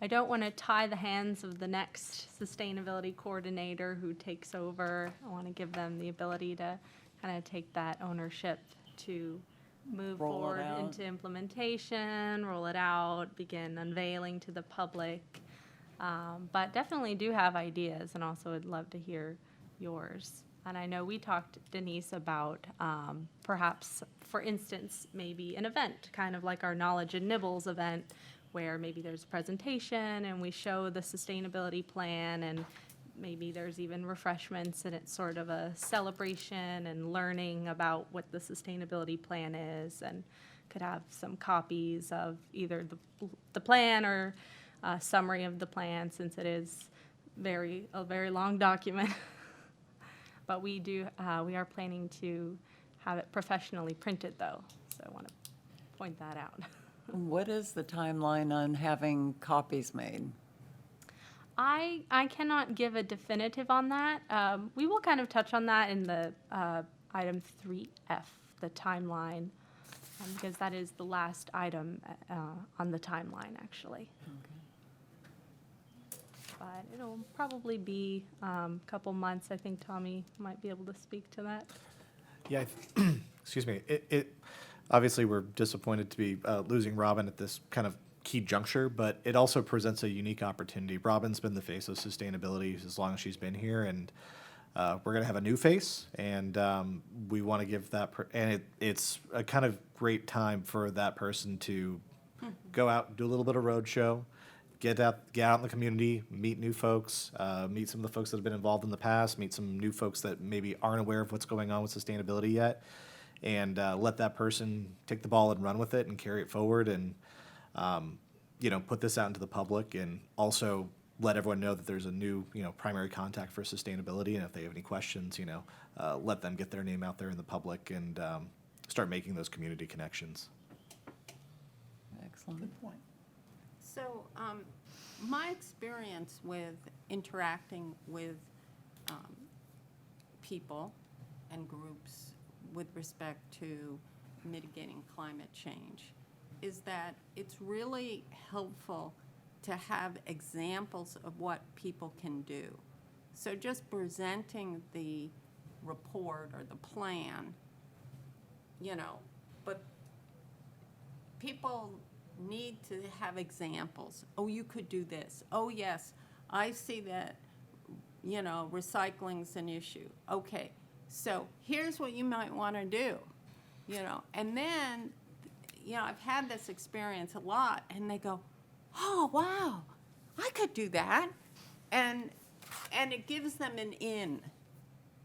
I don't want to tie the hands of the next sustainability coordinator who takes over. I want to give them the ability to kind of take that ownership to move Roll it forward out. into implementation, roll it out, begin unveiling to the public. But definitely do have ideas, and also would love to hear yours. And I know we talked, Denise, about perhaps, for instance, maybe an event, kind of like our Knowledge and Nibbles event, where maybe there's a presentation and we show the sustainability plan, and maybe there's even refreshments, and it's sort of a celebration and learning about what the sustainability plan is, and could have some copies of either the plan or a summary of the plan, since it is a very long document. But we are planning to have it professionally printed, though, so I want to point that out. What is the timeline on having copies made? I cannot give a definitive on that. We will kind of touch on that in the item 3F, the timeline, because that is the last item on the timeline, actually. But it'll probably be a couple months. I think Tommy might be able to speak to that. Yeah, excuse me. It obviously, we're disappointed to be losing Robin at this kind of key juncture, but it also presents a unique opportunity. Robin's been the face of sustainability as long as she's been here, and we're going to have a new face, and we want to give that, it's a kind of great time for that person to go out, do a little bit of roadshow, get out in the community, meet new folks, meet some of the folks that have been involved in the past, meet some new folks that maybe aren't aware of what's going on with sustainability yet, and let that person take the ball and run with it and carry it forward, and put this out into the public, and also let everyone know that there's a new primary contact for sustainability, and if they have any questions, let them get their name out there in the public and start making those community connections. Excellent. Good point. So, my experience with interacting with people and groups with respect to mitigating climate change is that it's really helpful to have examples of what people can do. So just presenting the report or the plan, but people need to have examples. Oh, you could do this. Oh, yes, I see that, recycling's an issue. Okay, So here's what you might want to do, you know. And then, you know, I've had this experience a lot, and they go, oh, wow, I could do that. And it gives them an in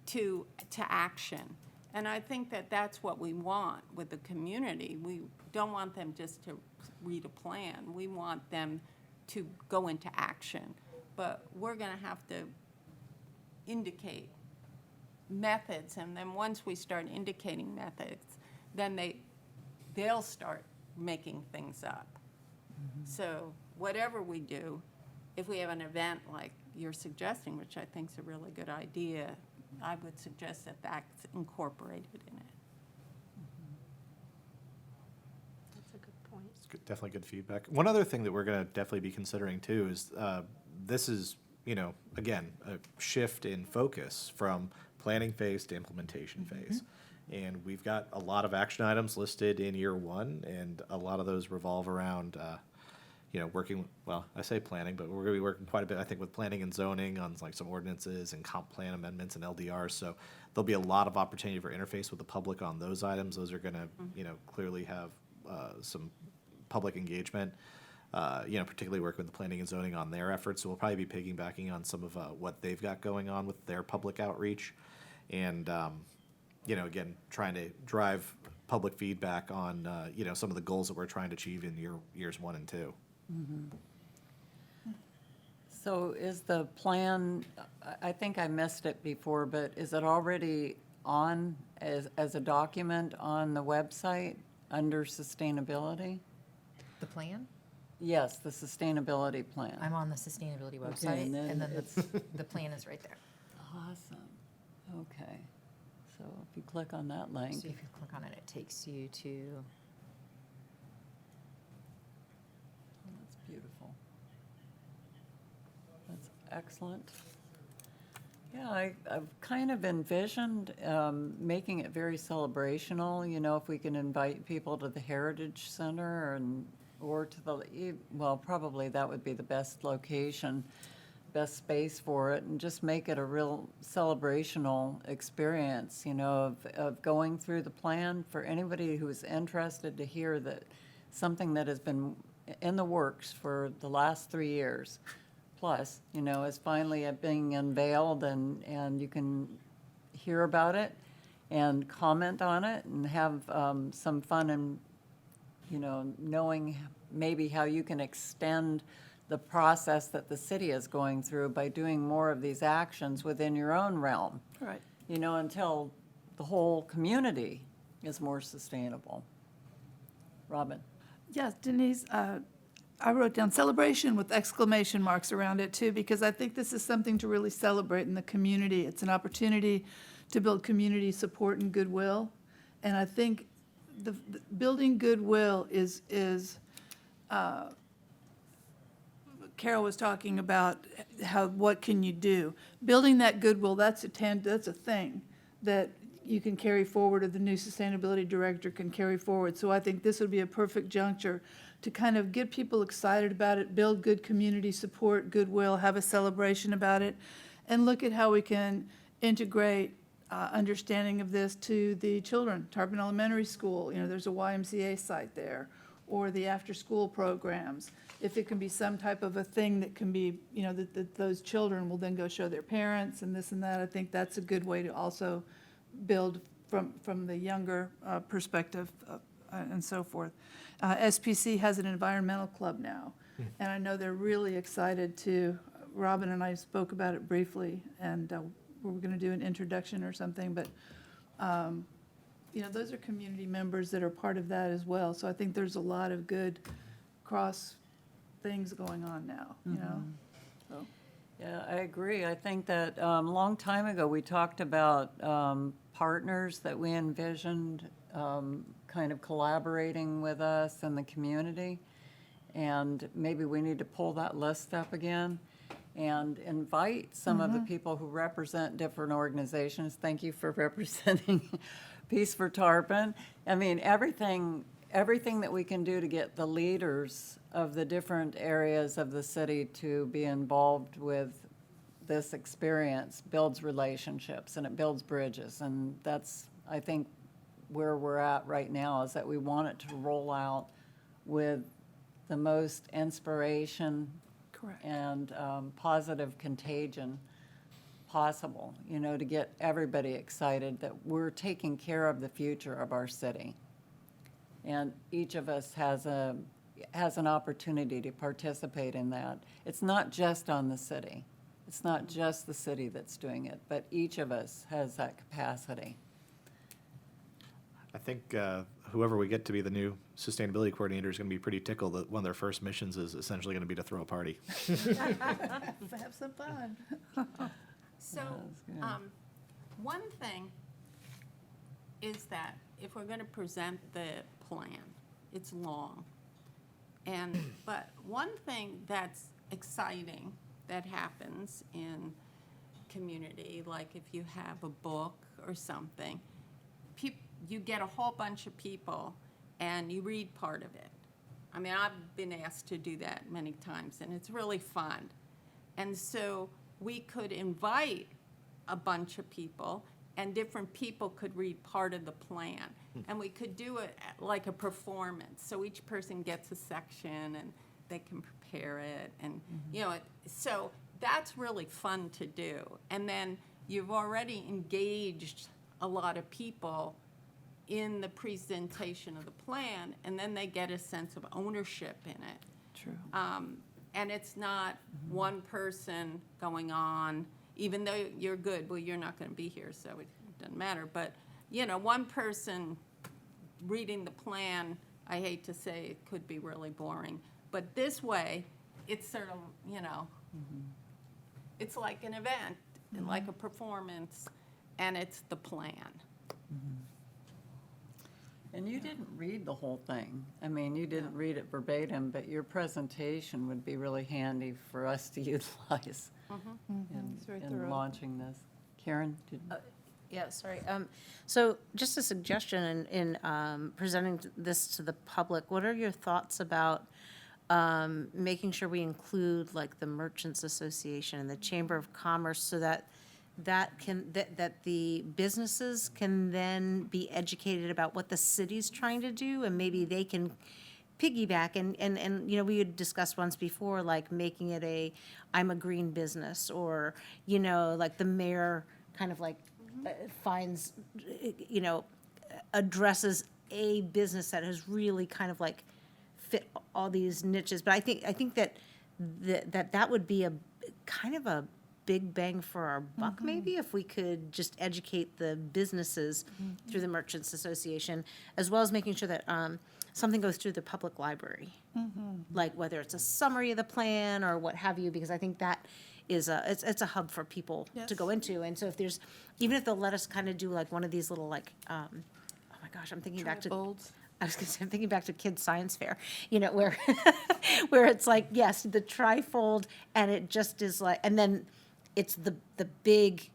to action. And I think that that's what we want with the community. We don't want them just to read a plan. We want them to go into action. But we're going to have to indicate methods, and then once we start indicating methods, then they'll start making things up. So whatever we do, if we have an event like you're suggesting, which I think is a really good idea, I would suggest that that's incorporated in it. That's a good point. It's definitely good feedback. One other thing that we're going to definitely be considering too is this is, you know, again, a shift in focus from planning phase to implementation phase. And we've got a lot of action items listed in year one, and a lot of those revolve around, you know, working, well, I say planning, but we're going to be working quite a bit, I think, with planning and zoning on like some ordinances and comp plan amendments and LDRs. So there'll be a lot of opportunity for interface with the public on those items. Those are going to, you know, clearly have some public engagement, you know, particularly working with the planning and zoning on their efforts. So we'll probably be piggybacking on some of what they've got going on with their public outreach. And, you know, again, trying to drive public feedback on, you know, some of the goals that we're trying to achieve in years 1 and 2. So is the plan, I think I missed it before, but is it already on as a document on the website under sustainability? The plan? Yes, the sustainability plan. I'm on the sustainability Okay, website, and then and then it's- the plan is right there. Awesome. Okay. So if you click on that link, So if you click on it, it takes you to, that's beautiful. That's excellent. Yeah, I've kind of envisioned making it very celebrational, you know, if we can invite people to the Heritage Center or to well, probably that would be the best location, best space for it, and just make it a real celebrational experience, you know, of going through the plan for anybody who's interested to hear that something that has been in the works for the last 3 years plus, you know, is finally being unveiled, and you can hear about it and comment on it and have some fun and, you know, knowing maybe how you can extend the process that the city is going through by doing more of these actions within your own realm, Right. you know, until the whole community is more sustainable. Robin? Yes, Denise, I wrote down celebration with exclamation marks around it too, because I think this is something to really celebrate in the community. It's an opportunity to build community support and goodwill. And I think the building goodwill is Carol was talking about what can you do? Building that goodwill, that's a thing that you can carry forward, or the new sustainability director can carry forward. So I think this would be a perfect juncture to kind of get people excited about it, build good community support, goodwill, have a celebration about it, and look at how we can integrate understanding of this to the children. Tarpon Elementary School, you know, there's a YMCA site there, or the after-school programs. If it can be some type of a thing that can be, you know, that those children will then go show their parents and this and that, I think that's a good way to also build from the younger perspective and so forth. SPC has an environmental club now, and I know they're really excited to, Robin and I spoke about it briefly, and we're going to do an introduction or something, but, you know, those are community members that are part of that as well. So I think there's a lot of good cross things going on now, you know? So. Yeah, I agree. I think that a long time ago, we talked about partners that we envisioned kind of collaborating with us in the community. And maybe we need to pull that list up again and invite some of the people who represent different organizations. Thank you for representing Peace for Tarpon. I mean, everything that we can do to get the leaders of the different areas of the city to be involved with this experience builds relationships and it builds bridges. And that's, I think, where we're at right now, is that we want it to roll out with the most inspiration Correct. and positive contagion possible, you know, to get everybody excited that we're taking care of the future of our city. And each of us has an opportunity to participate in that. It's not just on the city. It's not just the city that's doing it, but each of us has that capacity. I think whoever we get to be the new sustainability coordinator is going to be pretty tickled that one of their first missions is essentially going to be to throw a party. Have some fun. So, that's good. one thing is that if we're gonna present the plan, it's long. But one thing that's exciting that happens in community, like if you have a book or something, you get a whole bunch of people and you read part of it. I mean, I've been asked to do that many times, and it's really fun. And so we could invite a bunch of people, and different people could read part of the plan. And we could do it like a performance. So each person gets a section and they can prepare it. And, you know, so that's really fun to do. And then you've already engaged a lot of people in the presentation of the plan, and then they get a sense of ownership in it. True. And it's not one person going on, even though you're good, well, you're not going to be here, so it doesn't matter. But, you know, one person reading the plan, I hate to say it could be really boring. But this way, it's sort of, you know, it's like an event, and like a performance, and it's the plan. And you didn't read the whole thing. I mean, you didn't read it verbatim, but your presentation would be really handy for us to utilize It's very in thorough. launching this. Karen? did- Yeah, sorry. So just a suggestion in presenting this to the public, what are your thoughts about making sure we include like the Merchants Association and the Chamber of Commerce so that that the businesses can then be educated about what the city's trying to do, and maybe they can piggyback and you know, we had discussed once before, like making it I'm a green business, or, you know, like the mayor kind of like finds, you know, addresses a business that has really kind of like fit all these niches. But I think that would be a kind of a big bang for our buck, maybe, if we could just educate the businesses through the Merchants Association, as well as making sure that something goes through the public library, like whether it's a summary of the plan or what have you, because I think that is it's a hub for people to go into. And so if there's, even if they'll let us kind of do like one of these little like, oh my gosh, I'm thinking back to. Trifolds. I was gonna say, I'm thinking back to Kids Science Fair, you know, where, where it's like, yes, the trifold, and it just is like, and then it's the big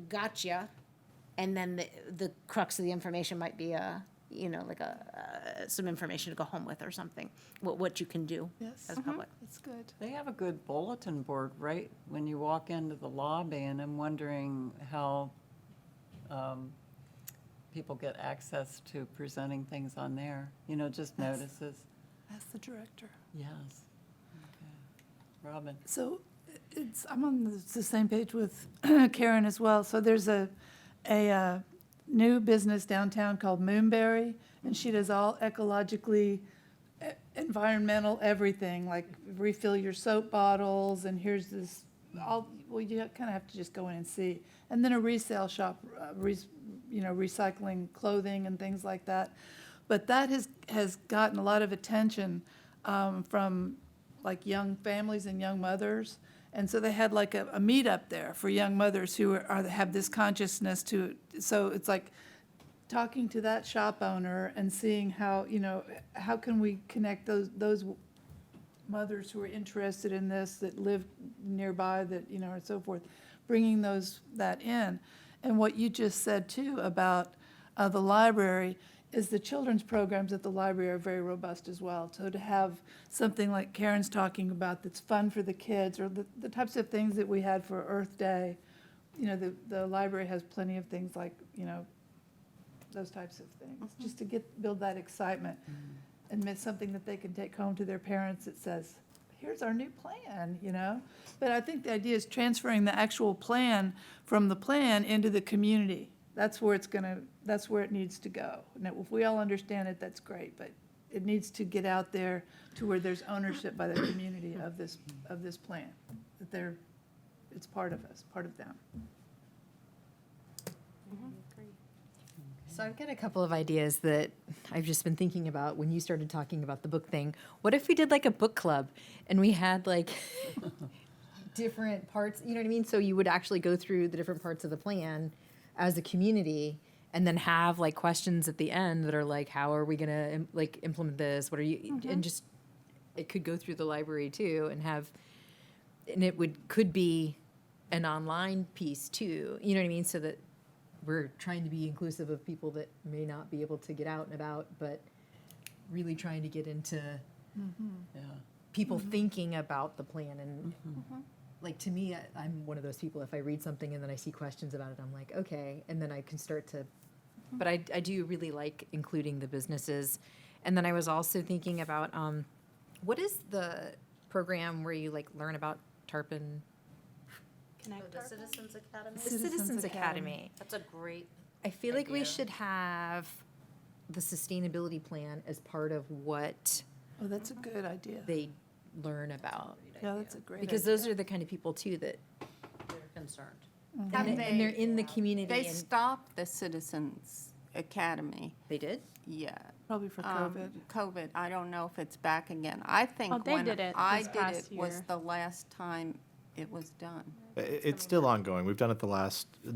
gotcha, and then the crux of the information might be you know, like some information to go home with or something, what you can do Yes. as a public. That's good. They have a good bulletin board, right, when you walk into the lobby, and I'm wondering how people get access to presenting things on there, you know, just Yes. notices. That's the director. Yes. Okay. Robin? So I'm on the same page with Karen as well. So there's a new business downtown called Moonberry, and she does all ecologically environmental everything, like refill your soap bottles, and here's this, well, you kind of have to just go in and see. And then a resale shop, you know, recycling clothing and things like that. But that has gotten a lot of attention from like young families and young mothers. And so they had like a meetup there for young mothers who have this consciousness to, so it's like talking to that shop owner and seeing how, you know, how can we connect those mothers who are interested in this, that live nearby, that, you know, and so forth, bringing that in. And what you just said too about the library is the children's programs at the library are very robust as well. So to have something like Karen's talking about that's fun for the kids, or the types of things that we had for Earth Day, you know, the library has plenty of things like, you know, those types of things, just to build that excitement. And it's something that they can take home to their parents that says, here's our new plan, you know? But I think the idea is transferring the actual plan from the plan into the community. That's where that's where it needs to go. Now, if we all understand it, that's great, but it needs to get out there to where there's ownership by the community of this plan, that it's part of us, part of them. So I've got a couple of ideas that I've just been thinking about when you started talking about the book thing. What if we did like a book club and we had like different parts, you know what I mean? So you would actually go through the different parts of the plan as a community and then have like questions at the end that are like, how are we gonna like implement this? What are you, and just, it could go through the library too and could be an online piece too, you know what I mean? So that we're trying to be inclusive of people that may not be able to get out and about, but really trying to get into Yeah. people thinking about the plan. And like, to me, I'm one of those people, if I read something and then I see questions about it, I'm like, okay. And then I can start to, but I do really like including the businesses. And then I was also thinking about, what is the program where you like learn about Tarpon? The Citizens Academy? The Citizens Academy. That's a great, I feel like we idea. should have the sustainability plan as part of what Oh, that's a good idea. they learn about. Yeah, that's a great Because idea. those are the kind of people too that, they're concerned. and they're in the community. They and stopped the Citizens Academy, They did? yeah. Probably for COVID. COVID, I don't know if it's back again. I think Oh, they when did it I this did past it was year. the last time it was done. It's still ongoing. We've done it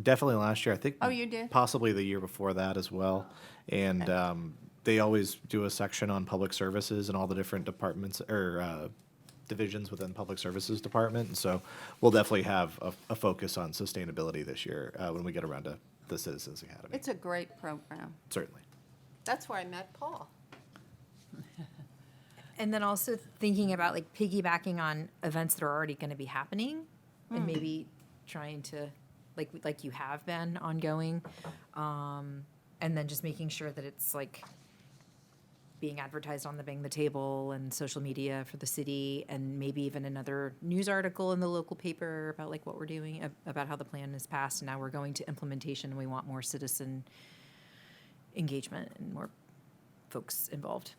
definitely last year. I think. Oh, you did? Possibly the year before that as well. And they always do a section on public services and all the different departments or divisions within public services department. And so we'll definitely have a focus on sustainability this year when we get around to the Citizens Academy. It's a great program. Certainly. That's where I met Paul. And then also thinking about like piggybacking on events that are already going to be happening and maybe trying to, like you have been ongoing. And then just making sure that it's like being advertised on the Bang the Table and social media for the city, and maybe even another news article in the local paper about like what we're doing, about how the plan is passed and now we're going to implementation and we want more citizen engagement and more folks involved.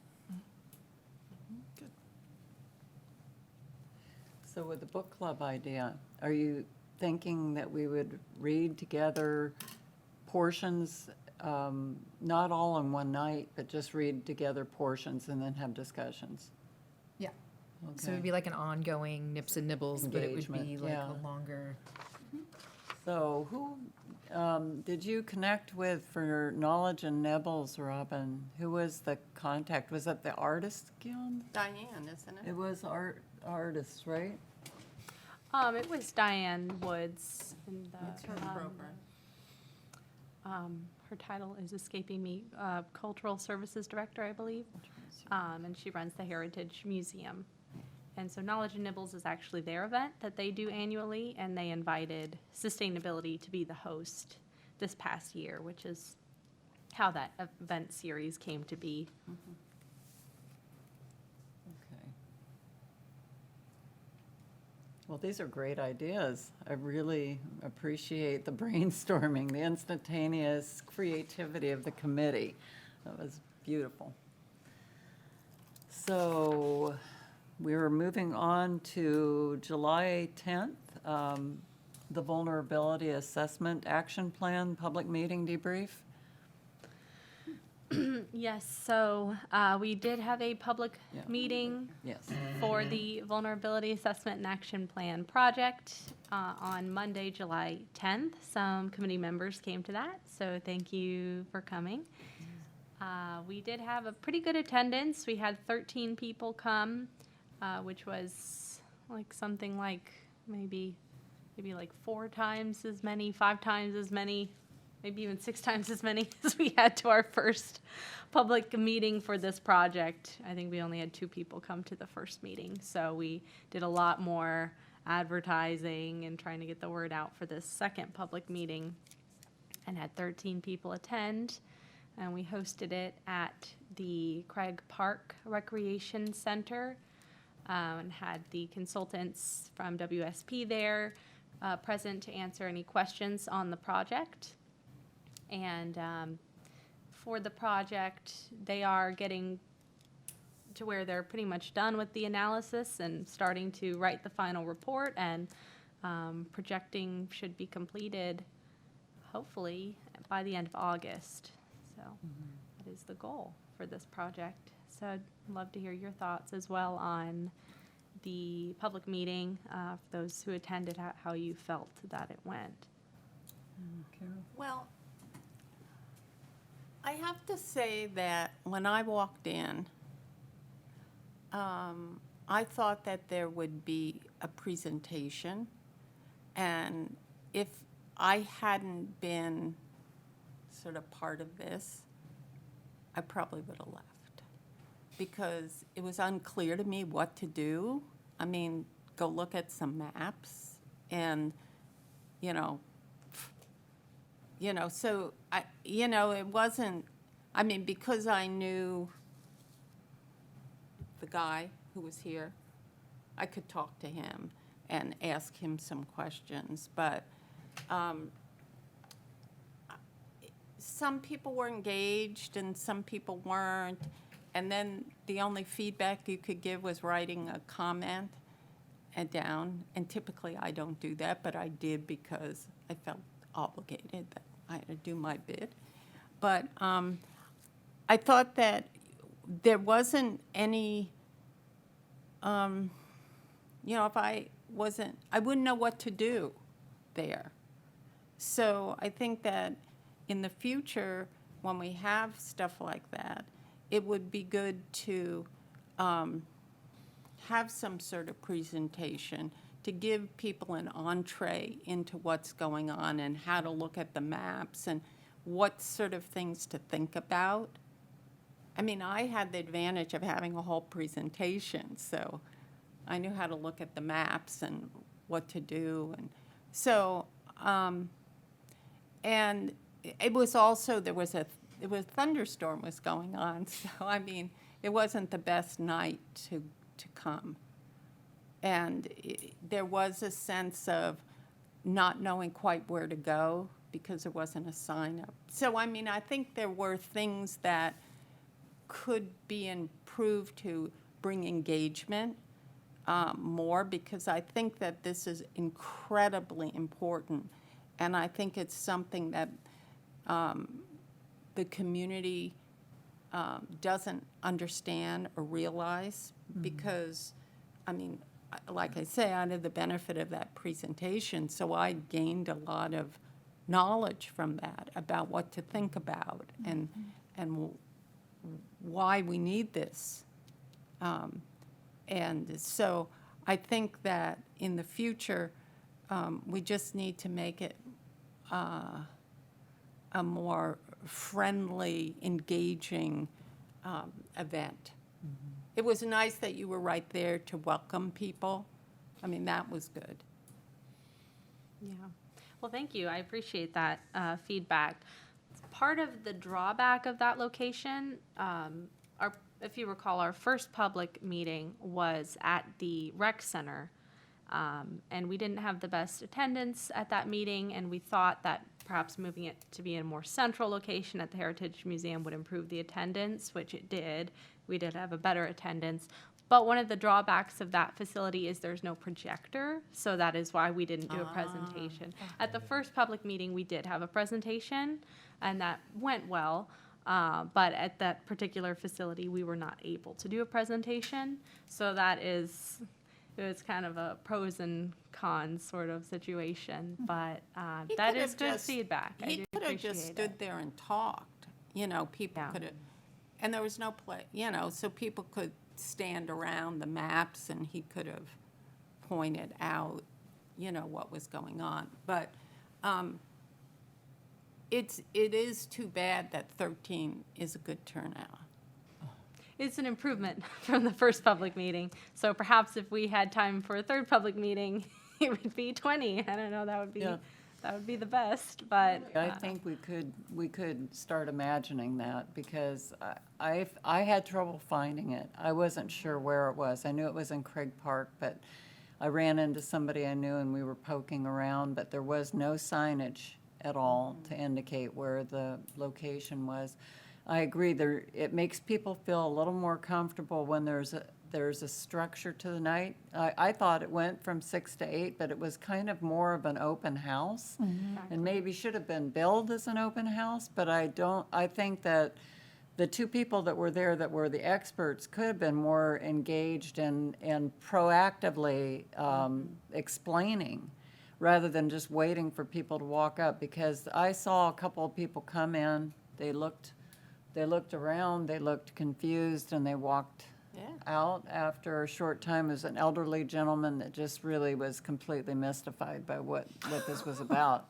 So with the book club idea, are you thinking that we would read together portions, not all in one night, but just read together portions and then have discussions? Yeah. So Okay. it'd be like an ongoing nips and nibbles, but it would be Engagement, like yeah. a longer. So who did you connect with for Knowledge and Nibbles, Robin? Who was the contact? Was it the Artist Guild? Diane, isn't it? It was artists, right? It was Diane Woods, and It's her program. her title is escaping me, Cultural Services Director, I believe. And she runs the Heritage Museum. And so Knowledge and Nibbles is actually their event that they do annually, and they invited Sustainability to be the host this past year, which is how that event series came to be. Okay. Well, these are great ideas. I really appreciate the brainstorming, the instantaneous creativity of the committee. That was beautiful. So we were moving on to July 10th, the Vulnerability Assessment Action Plan Public Meeting Debrief. Yes, so we did have a public Yeah. meeting Yes. for the Vulnerability Assessment and Action Plan project on Monday, July 10th. Some committee members came to that, so thank you for coming. We did have a pretty good attendance. We had 13 people come, which was like something like maybe like 4 times as many, 5 times as many maybe even 6 times as many as we had to our first public meeting for this project. I think we only had 2 people come to the first meeting, so we did a lot more advertising and trying to get the word out for this second public meeting, and had 13 people attend. And we hosted it at the Craig Park Recreation Center, and had the consultants from WSP there present to answer any questions on the project. And for the project, they are getting to where they're pretty much done with the analysis and starting to write the final report, and projecting should be completed hopefully by the end of August. So that is the goal for this project. So I'd love to hear your thoughts as well on the public meeting, for those who attended, how you felt that it went. Well, I have to say that when I walked in, I thought that there would be a presentation, and if I hadn't been sort of part of this, I probably would have left, because it was unclear to me what to do. I mean, go look at some maps, and, so it wasn't, I mean, because I knew the guy who was here, I could talk to him and ask him some questions, but some people were engaged and some people weren't, and then the only feedback you could give was writing a comment down, and typically I don't do that, but I did because I felt obligated that I had to do my bit. But I thought that there wasn't any, if I wouldn't know what to do there. So I think that in the future, when we have stuff like that, it would be good to have some sort of presentation to give people an entree into what's going on and how to look at the maps and what sort of things to think about. I mean, I had the advantage of having a whole presentation, so I knew how to look at the maps and what to do. And so, and it was also, there was a thunderstorm was going on, so I mean, it wasn't the best night to come. And there was a sense of not knowing quite where to go because there wasn't a sign up. So, I mean, I think there were things that could be improved to bring engagement more, because I think that this is incredibly important. And I think it's something that the community doesn't understand or realize, because, I mean, like I say, I had the benefit of that presentation, so I gained a lot of knowledge from that about what to think about and why we need this. And so I think that in the future, we just need to make it a more friendly, engaging event. It was nice that you were right there to welcome people. I mean, that was good. Yeah. Well, thank you. I appreciate that feedback. Part of the drawback of that location, if you recall, our first public meeting was at the rec center, and we didn't have the best attendance at that meeting, and we thought that perhaps moving it to be in a more central location at the Heritage Museum would improve the attendance, which it did. We did have a better attendance. But one of the drawbacks of that facility is there's no projector, so that is why we didn't do a presentation. At the first public meeting, we did have a presentation, and that went well. But at that particular facility, we were not able to do a presentation. So it was kind of a pros and cons sort of situation. But He that could is have good just- feedback. I He do could have just appreciate stood it. there and talked, people Yeah. could have, and there was no play, so people could stand around the maps and he could have pointed out, what was going on. But it is too bad that 13 is a good turnout. It's an improvement from the first public meeting. So perhaps if we had time for a third public meeting, it would be 20. I don't know, Yeah. that would be the best, but. I think we could start imagining that, because I had trouble finding it. I wasn't sure where it was. I knew it was in Craig Park, but I ran into somebody I knew and we were poking around, but there was no signage at all to indicate where the location was. I agree, it makes people feel a little more comfortable when there's a structure to the night. I thought it went from 6 to 8, but it was kind of more of an open house. And maybe should have been billed as an open house, but I think that the two people that were there that were the experts could have been more engaged and proactively explaining, rather than just waiting for people to walk up, because I saw a couple of people come in, they looked around, they looked confused, and they walked Yeah. out after a short time. It was an elderly gentleman that just really was completely mystified by what this was about.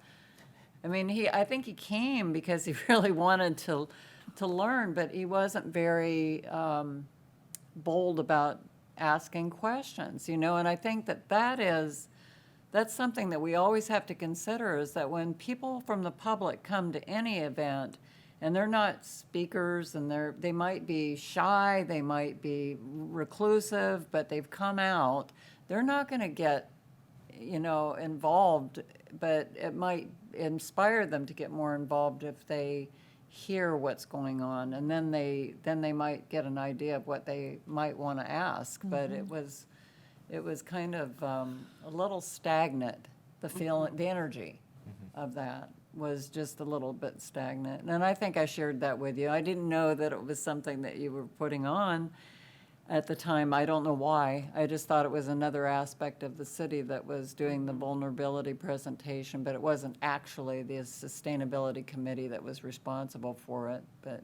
I mean, I think he came because he really wanted to learn, but he wasn't very bold about asking questions, and I think that's something that we always have to consider, is that when people from the public come to any event, and they're not speakers, and they might be shy, they might be reclusive, but they've come out, they're not going to get, involved, but it might inspire them to get more involved if they hear what's going on, and then they might get an idea of what they might want to ask. But it was kind of a little stagnant. The feeling, the energy of that was just a little bit stagnant. And I think I shared that with you. I didn't know that it was something that you were putting on at the time. I don't know why. I just thought it was another aspect of the city that was doing the vulnerability presentation, but it wasn't actually the sustainability committee that was responsible for it. But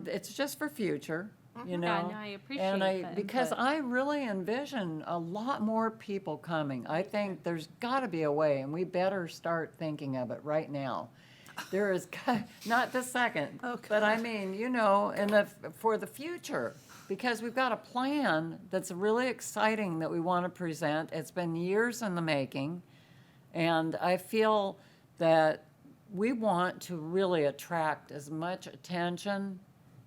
it's just for future, Yeah, no, I appreciate And the because input. I really envision a lot more people coming. I think there's got to be a way, and we better start thinking of it right now. There is, not this second, but I mean, for the future, because we've got a plan that's really exciting that we want to present. It's been years in the making, and I feel that we want to really attract as much attention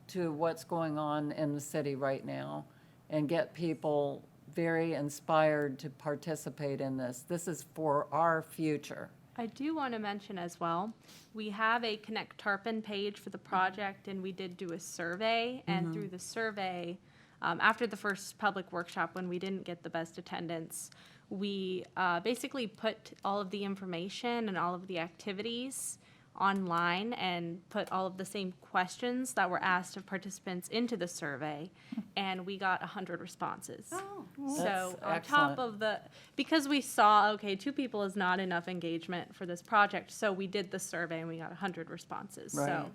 to what's going on in the city right now and get people very inspired to participate in this. This is for our future. I do want to mention as well, we have a Connect Tarpon page for the project, and we did do a survey. And through the survey, after the first public workshop, when we didn't get the best attendance, we basically put all of the information and all of the activities online and put all of the same questions that were asked of participants into the survey, and we got 100 responses. So That's on top excellent. of because we saw, okay, 2 people is not enough engagement for this project, so we did the survey and we got 100 responses. So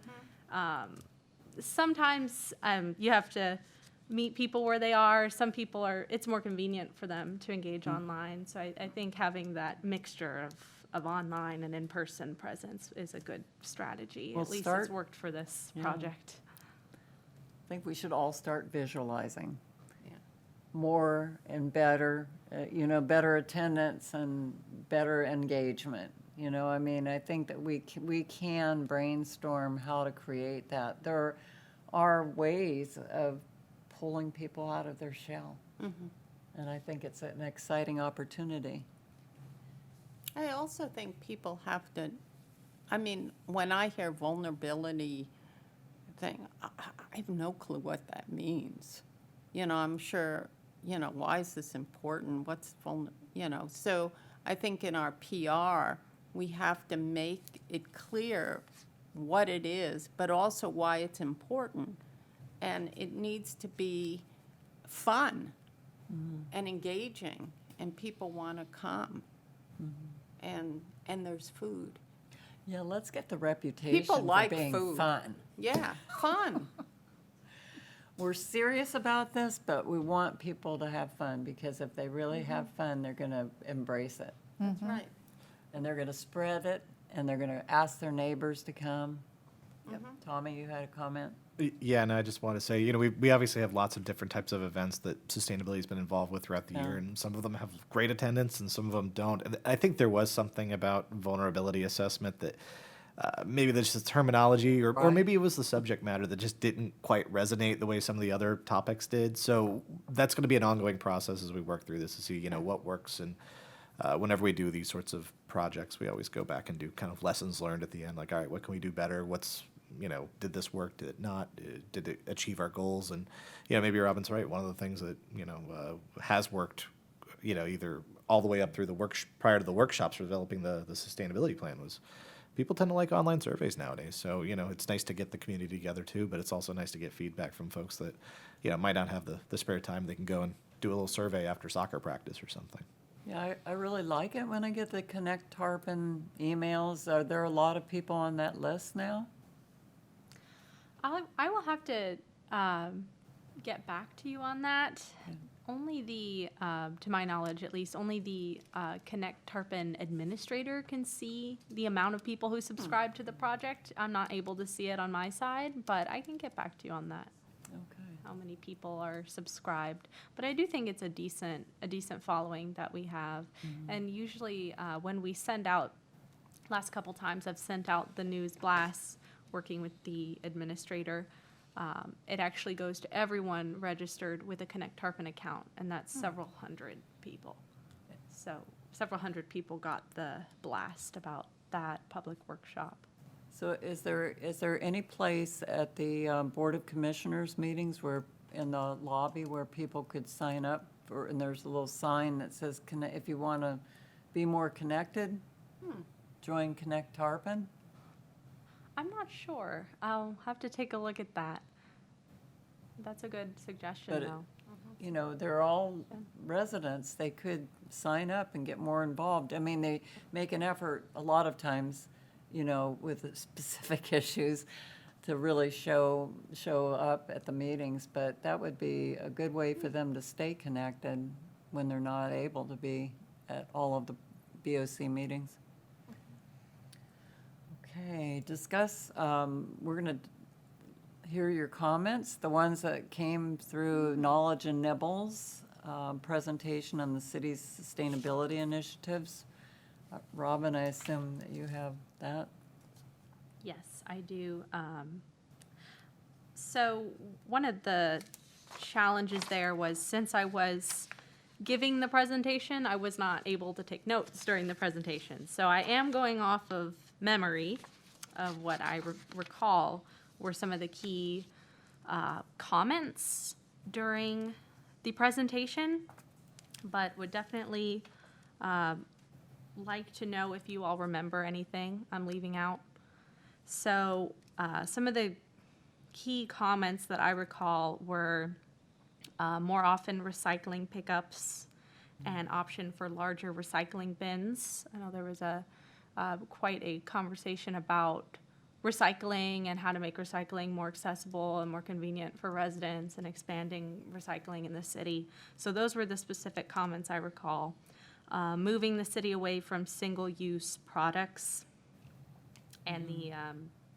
sometimes you have to meet people where they are. Some people it's more convenient for them to engage online. So I think having that mixture of online and in-person presence is a good strategy. Well, At least start- it's worked for this project. I think we should all start visualizing more and better, better attendance and better engagement. I mean, I think that we can brainstorm how to create that. There are ways of pulling people out of their shell. And I think it's an exciting opportunity. I also think people have to, when I hear vulnerability thing, I have no clue what that means. I'm sure, why is this important? What's so I think in our PR, we have to make it clear what it is, but also why it's important. And it needs to be fun and engaging, and people want to come. And there's food. Yeah, let's get the reputation People for like being food. fun. Yeah, fun. We're serious about this, but we want people to have fun, because if they really have fun, they're going to embrace it. That's right. And they're going to spread it, and they're going to ask their neighbors to come. Tommy, you had a comment? Yeah, and I just want to say, you know, we obviously have lots of different types of events that sustainability has been involved with throughout the year, and some of them have great attendance and some of them don't. And I think there was something about vulnerability assessment that maybe there's just terminology or Right. maybe it was the subject matter that just didn't quite resonate the way some of the other topics did. So that's going to be an ongoing process as we work through this to see, you know, what works. And whenever we do these sorts of projects, we always go back and do kind of lessons learned at the end, like, all right, what can we do better? What's, you know, did this work? Did it not? Did it achieve our goals? And, you know, maybe Robin's right. One of the things that, you know, has worked, you know, either all the way up through the prior to the workshops for developing the sustainability plan was people tend to like online surveys nowadays. So, you know, it's nice to get the community together too, but it's also nice to get feedback from folks that, you know, might not have the spare time. They can go and do a little survey after soccer practice or something. Yeah, I really like it when I get the Connect Tarpon emails. Are there a lot of people on that list now? I will have to get back to you on that. Only the, to my knowledge at least, only the Connect Tarpon administrator can see the amount of people who subscribe to the project. I'm not able to see it on my side, but I can get back to you on that, Okay. how many people are subscribed. But I do think it's a decent following that we have. And usually when we send out, last couple times I've sent out the news blasts working with the administrator. It actually goes to everyone registered with a Connect Tarpon account, and that's several hundred people. So several hundred people got the blast about that public workshop. So is there any place at the Board of Commissioners meetings where, in the lobby, where people could sign up for, and there's a little sign that says, if you want to be more connected, join Connect Tarpon? I'm not sure. I'll have to take a look at that. That's a good suggestion, But though. You know, they're all residents. They could sign up and get more involved. I mean, they make an effort a lot of times, you know, with the specific issues to really show up at the meetings, but that would be a good way for them to stay connected when they're not able to be at all of the BOC meetings. Okay, discuss, we're going to hear your comments, the ones that came through Knowledge and Nibbles, presentation on the city's sustainability initiatives. Robin, I assume that you have that? Yes, I do. So one of the challenges there was, since I was giving the presentation, I was not able to take notes during the presentation. So I am going off of memory of what I recall were some of the key comments during the presentation, but would definitely like to know if you all remember anything I'm leaving out. So some of the key comments that I recall were more often recycling pickups and option for larger recycling bins. I know there was quite a conversation about recycling and how to make recycling more accessible and more convenient for residents and expanding recycling in the city. So those were the specific comments I recall. Moving the city away from single-use products, and the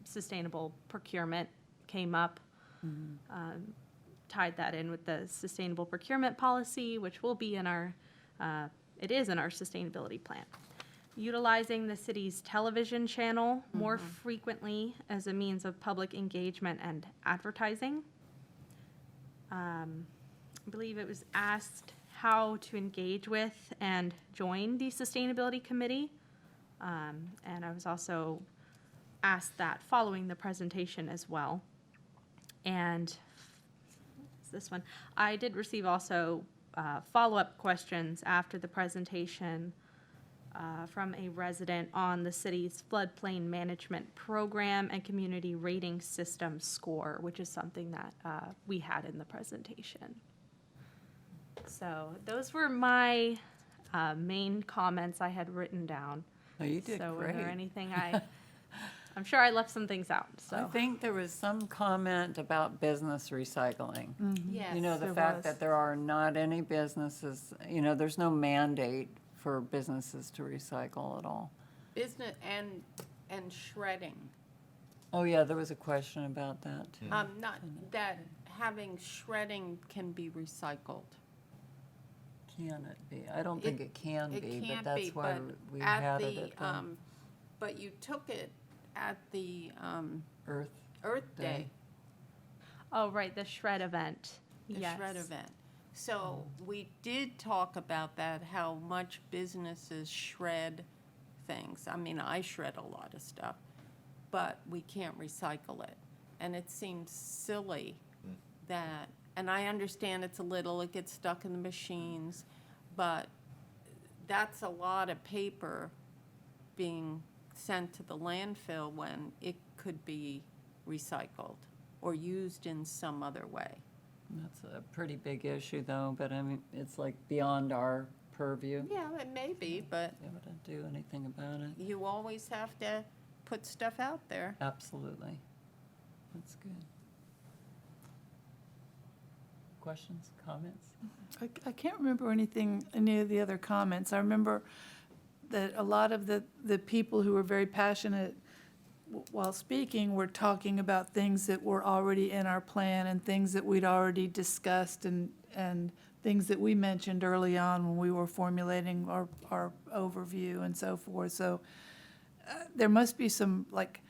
sustainable procurement came up. Tied that in with the sustainable procurement policy, which will be in our, it is in our sustainability plan. Utilizing the city's television channel more frequently as a means of public engagement and advertising. I believe it was asked how to engage with and join the sustainability committee. And I was also asked that following the presentation as well. And this one, I did receive also follow-up questions after the presentation from a resident on the city's floodplain management program and community rating system score, which is something that we had in the presentation. So those were my main comments I had written down. Oh, you did So were great. there anything I'm sure I left some things out, so. I think there was some comment about business recycling. Yes. You know, the there fact was. that there are not any businesses, you know, there's no mandate for businesses to recycle at all. business and shredding. Oh, yeah, there was a question about that, too. Not that having shredding can be recycled. Can it be? I don't think it can It be, but can't that's be, why but we at had the, it at the but you took it at the Earth. Earth Day. Day, Oh, right, the shred event. the Yes. shred event. So we did talk about that, how much businesses shred things. I mean, I shred a lot of stuff, but we can't recycle it. And it seems silly that, and I understand it's a little, it gets stuck in the machines, but that's a lot of paper being sent to the landfill when it could be recycled or used in some other way. That's a pretty big issue, though, but I mean, it's like beyond our purview. Yeah, it may be, but Be able to do anything about it. you always have to put stuff out there. Absolutely. That's good. Questions, comments? I can't remember any of the other comments. I remember that a lot of the people who were very passionate while speaking were talking about things that were already in our plan and things that we'd already discussed and things that we mentioned early on when we were formulating our overview and so forth. So there must be some, like,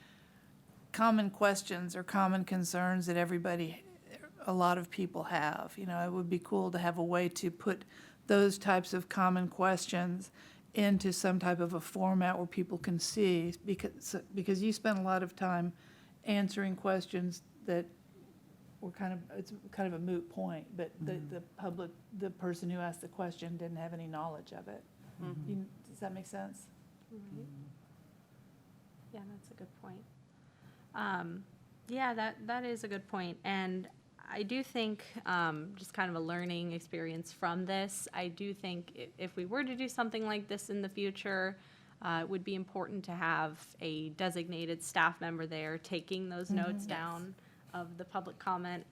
common questions or common concerns that a lot of people have. You know, it would be cool to have a way to put those types of common questions into some type of a format where people can see, because you spent a lot of time answering questions that were it's kind of a moot point, but the public, the person who asked the question didn't have any knowledge of it. Does that make sense? Yeah, that's a good point. Yeah, that is a good point. And I do think, just kind of a learning experience from this, I do think if we were to do something like this in the future, it would be important to have a designated staff member there taking those notes down of the public comment,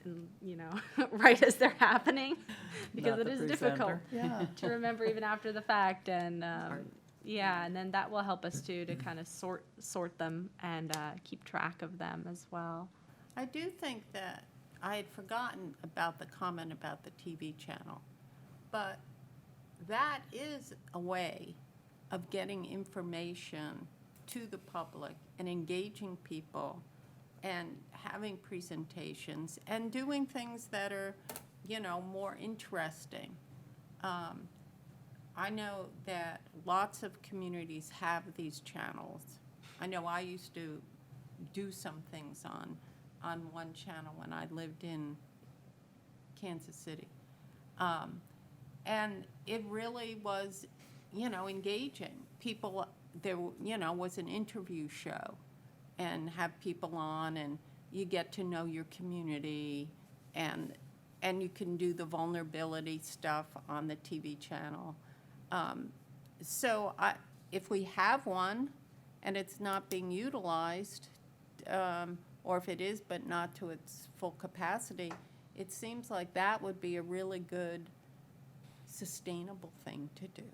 and, you know, right as they're happening, because Not it the is difficult Yeah. to remember even after the fact. And yeah, and then that will help us too to kind of sort them and keep track of them as well. I do think that I had forgotten about the comment about the TV channel, but that is a way of getting information to the public and engaging people and having presentations and doing things that are, you know, more interesting. I know that lots of communities have these channels. I know I used to do some things on one channel when I lived in Kansas City. And it really was, you know, engaging. People, there, you know, was an interview show and have people on, and you get to know your community, and you can do the vulnerability stuff on the TV channel. So if we have one and it's not being utilized, or if it is but not to its full capacity, it seems like that would be a really good, sustainable thing to do.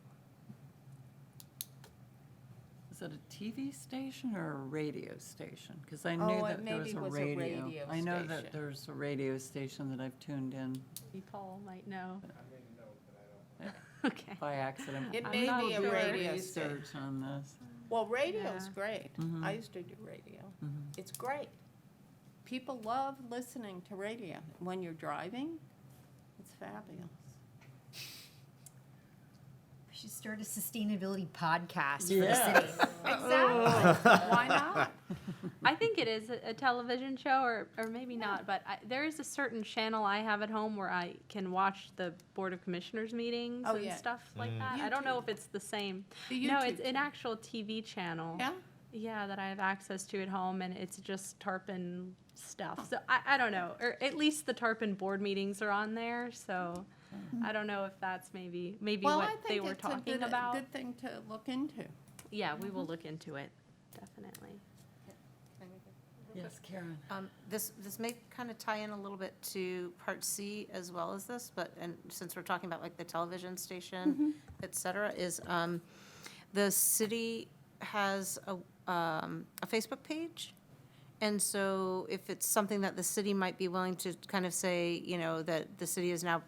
Is it a TV station or a radio station? Because I knew Oh, it that there was maybe a was a radio. radio I know station. that there's a radio station that I've tuned in Paul might know. Okay. by accident. It I'm may not be a sure. radio Research on this. Well, radio's Yeah. great. I used to do radio. It's great. People love listening to radio. When you're driving, it's fabulous. We should start a sustainability podcast for the city. Exactly. Why not? I think it is a television show, or maybe not, but there is a certain channel I have at home where I can watch the Board of Commissioners meetings Oh, and yeah. stuff like that. I don't know if it's the same. No, it's an actual TV channel. Yeah? Yeah, that I have access to at home, and it's just Tarpon stuff. So I don't know, or at least the Tarpon board meetings are on there, so I don't know if that's maybe Well, I what they think were it's a talking good, about. good thing to look into. Yeah, we will look into it, definitely. Yes, Karen. This may kind of tie in a little bit to Part C as well as this, but, and since we're talking about like the television station, et cetera, is the city has a Facebook page. And so if it's something that the city might be willing to kind of say, you know, that the city is now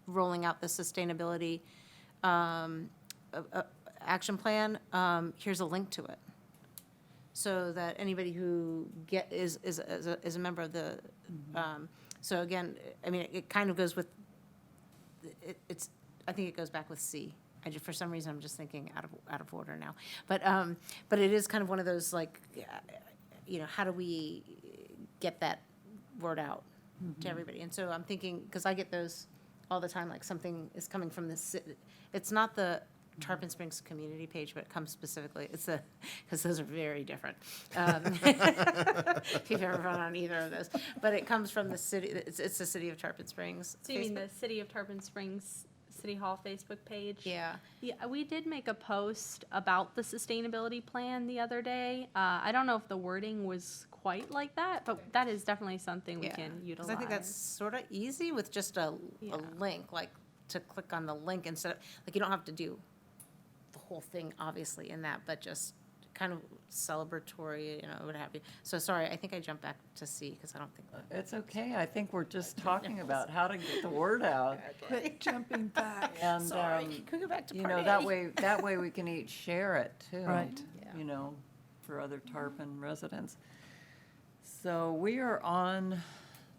rolling out the sustainability action plan, here's a link to it. So that anybody who is a member of the, so again, I mean, it kind of goes with, I think it goes back with C. For some reason, I'm just thinking out of order now. But it is kind of one of those, like, you know, how do we get that word out to everybody? And so I'm thinking, because I get those all the time, like something is coming from the city. It's not the Tarpon Springs community page, but it comes specifically, it's because those are very different. If you've ever run on either of those. But it comes from the city, it's the City of Tarpon Springs. So you mean Facebook. the City of Tarpon Springs City Hall Facebook page? Yeah. Yeah, we did make a post about the sustainability plan the other day. I don't know if the wording was quite like that, but that is definitely something we can utilize. Because I think that's sort of easy with just a link, like to click on the link instead of, like, you don't have to do the whole thing, obviously, in that, but just kind of celebratory, you know, what have you. So sorry, I think I jumped back to C because I don't think. It's okay. I think we're just talking about how to get the word out. Quit jumping back. And, Sorry, can we go back to you part know, A? that way we can each share it too. Right. You know, for other Tarpon residents. So we are on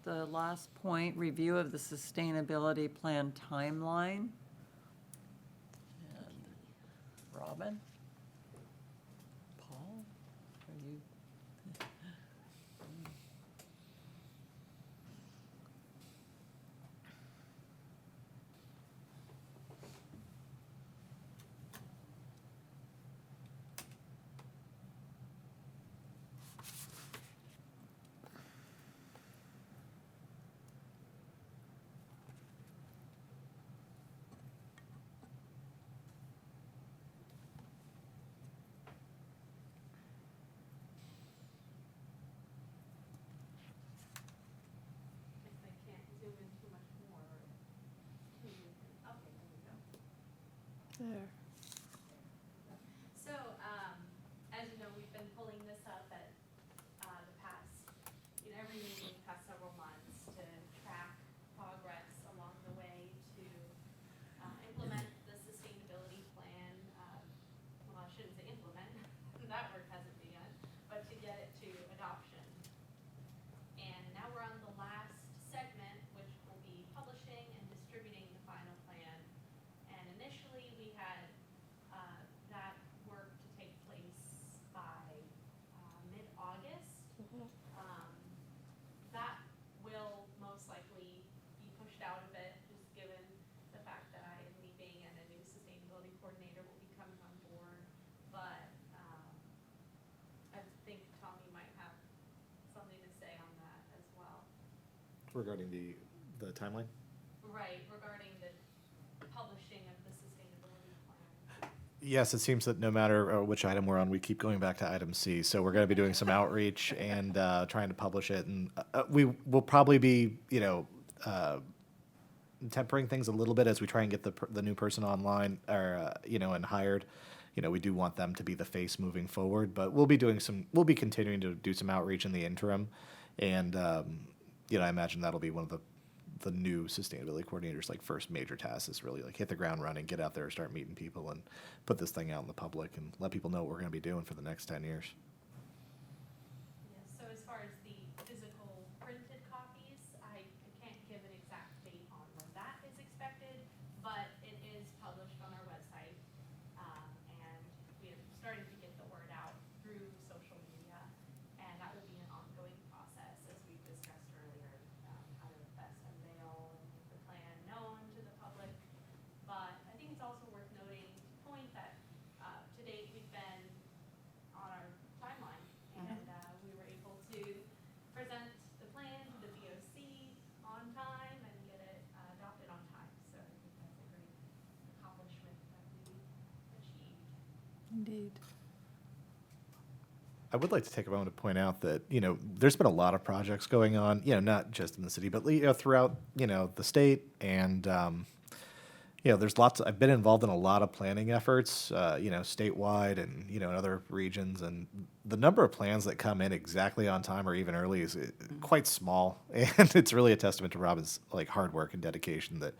the last point, review of the sustainability plan timeline. And Robin? Paul? Are you? There. So, as you know, we've been pulling this up at the past, you know, every meeting the past several months to track progress along the way to implement the sustainability plan. Well, I shouldn't say implement, that work hasn't begun, but to get it to adoption. And now we're on the last segment, which will be publishing and distributing the final plan. And initially, we had that work to take place by mid-August. That will most likely be pushed out a bit, just given the fact that I am leaving and a new sustainability coordinator will be coming on board. But I think Tommy might have something to say on that as well. Regarding the timeline? Right, regarding the publishing of the sustainability plan. Yes, it seems that no matter which item we're on, we keep going back to item C. So we're going to be doing some outreach and trying to publish it. And we will probably be, you know, tempering things a little bit as we try and get the new person online or, you know, and hired. You know, we do want them to be the face moving forward, but we'll be continuing to do some outreach in the interim. And, you know, I imagine that'll be one of the new sustainability coordinators, like, first major task is really, like, hit the ground running, get out there, start meeting people, and put this thing out in the public and let people know what we're going to be doing for the next 10 years. Yes, so as far as the physical printed copies, I can't give an exact date on when that is expected, but it is published on our website. And we are starting to get the word out through social media, and that will be an ongoing process, as we've discussed earlier, how to best unveil and make the plan known to the public. But I think it's also worth noting, point that to date, we've been on our timeline, and we were able to present the plan to the VOC on time and get it adopted on time. So I think that's a great accomplishment that we achieved. Indeed. I would like to take a moment to point out that, you know, there's been a lot of projects going on, you know, not just in the city, but, you know, throughout, you know, the state and, there's lots, I've been involved in a lot of planning efforts, statewide and, in other regions. And the number of plans that come in exactly on time or even early is quite small. And it's really a testament to Robin's hard work and dedication that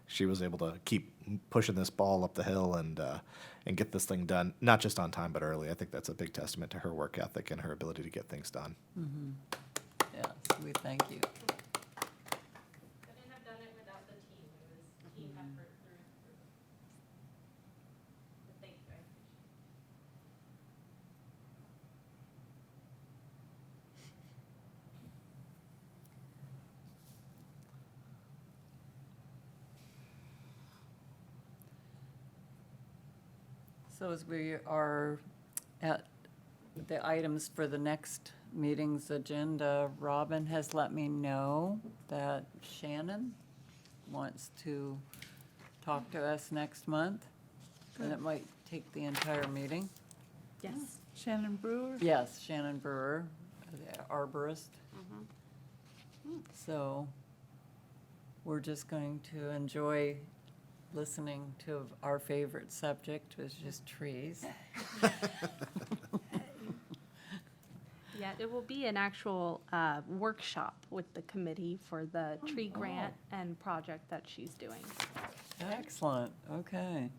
she was able to keep pushing this ball up the hill and get this thing done, not just on time, but early. I think that's a big testament to her work ethic and her ability to get things done. Yes, we thank you. Couldn't have done it without the team. It was team effort through and through. But thank you, I appreciate it. So as we are at the items for the next meeting's agenda, Robin has let me know that Shannon wants to talk to us next month. And it might take the entire meeting. Yes. Shannon Brewer? Yes, Shannon Brewer, the arborist. So we're just going to enjoy listening to our favorite subject, which is trees. Yeah, it will be an actual workshop with the committee for the tree grant and project that she's doing. Excellent, okay.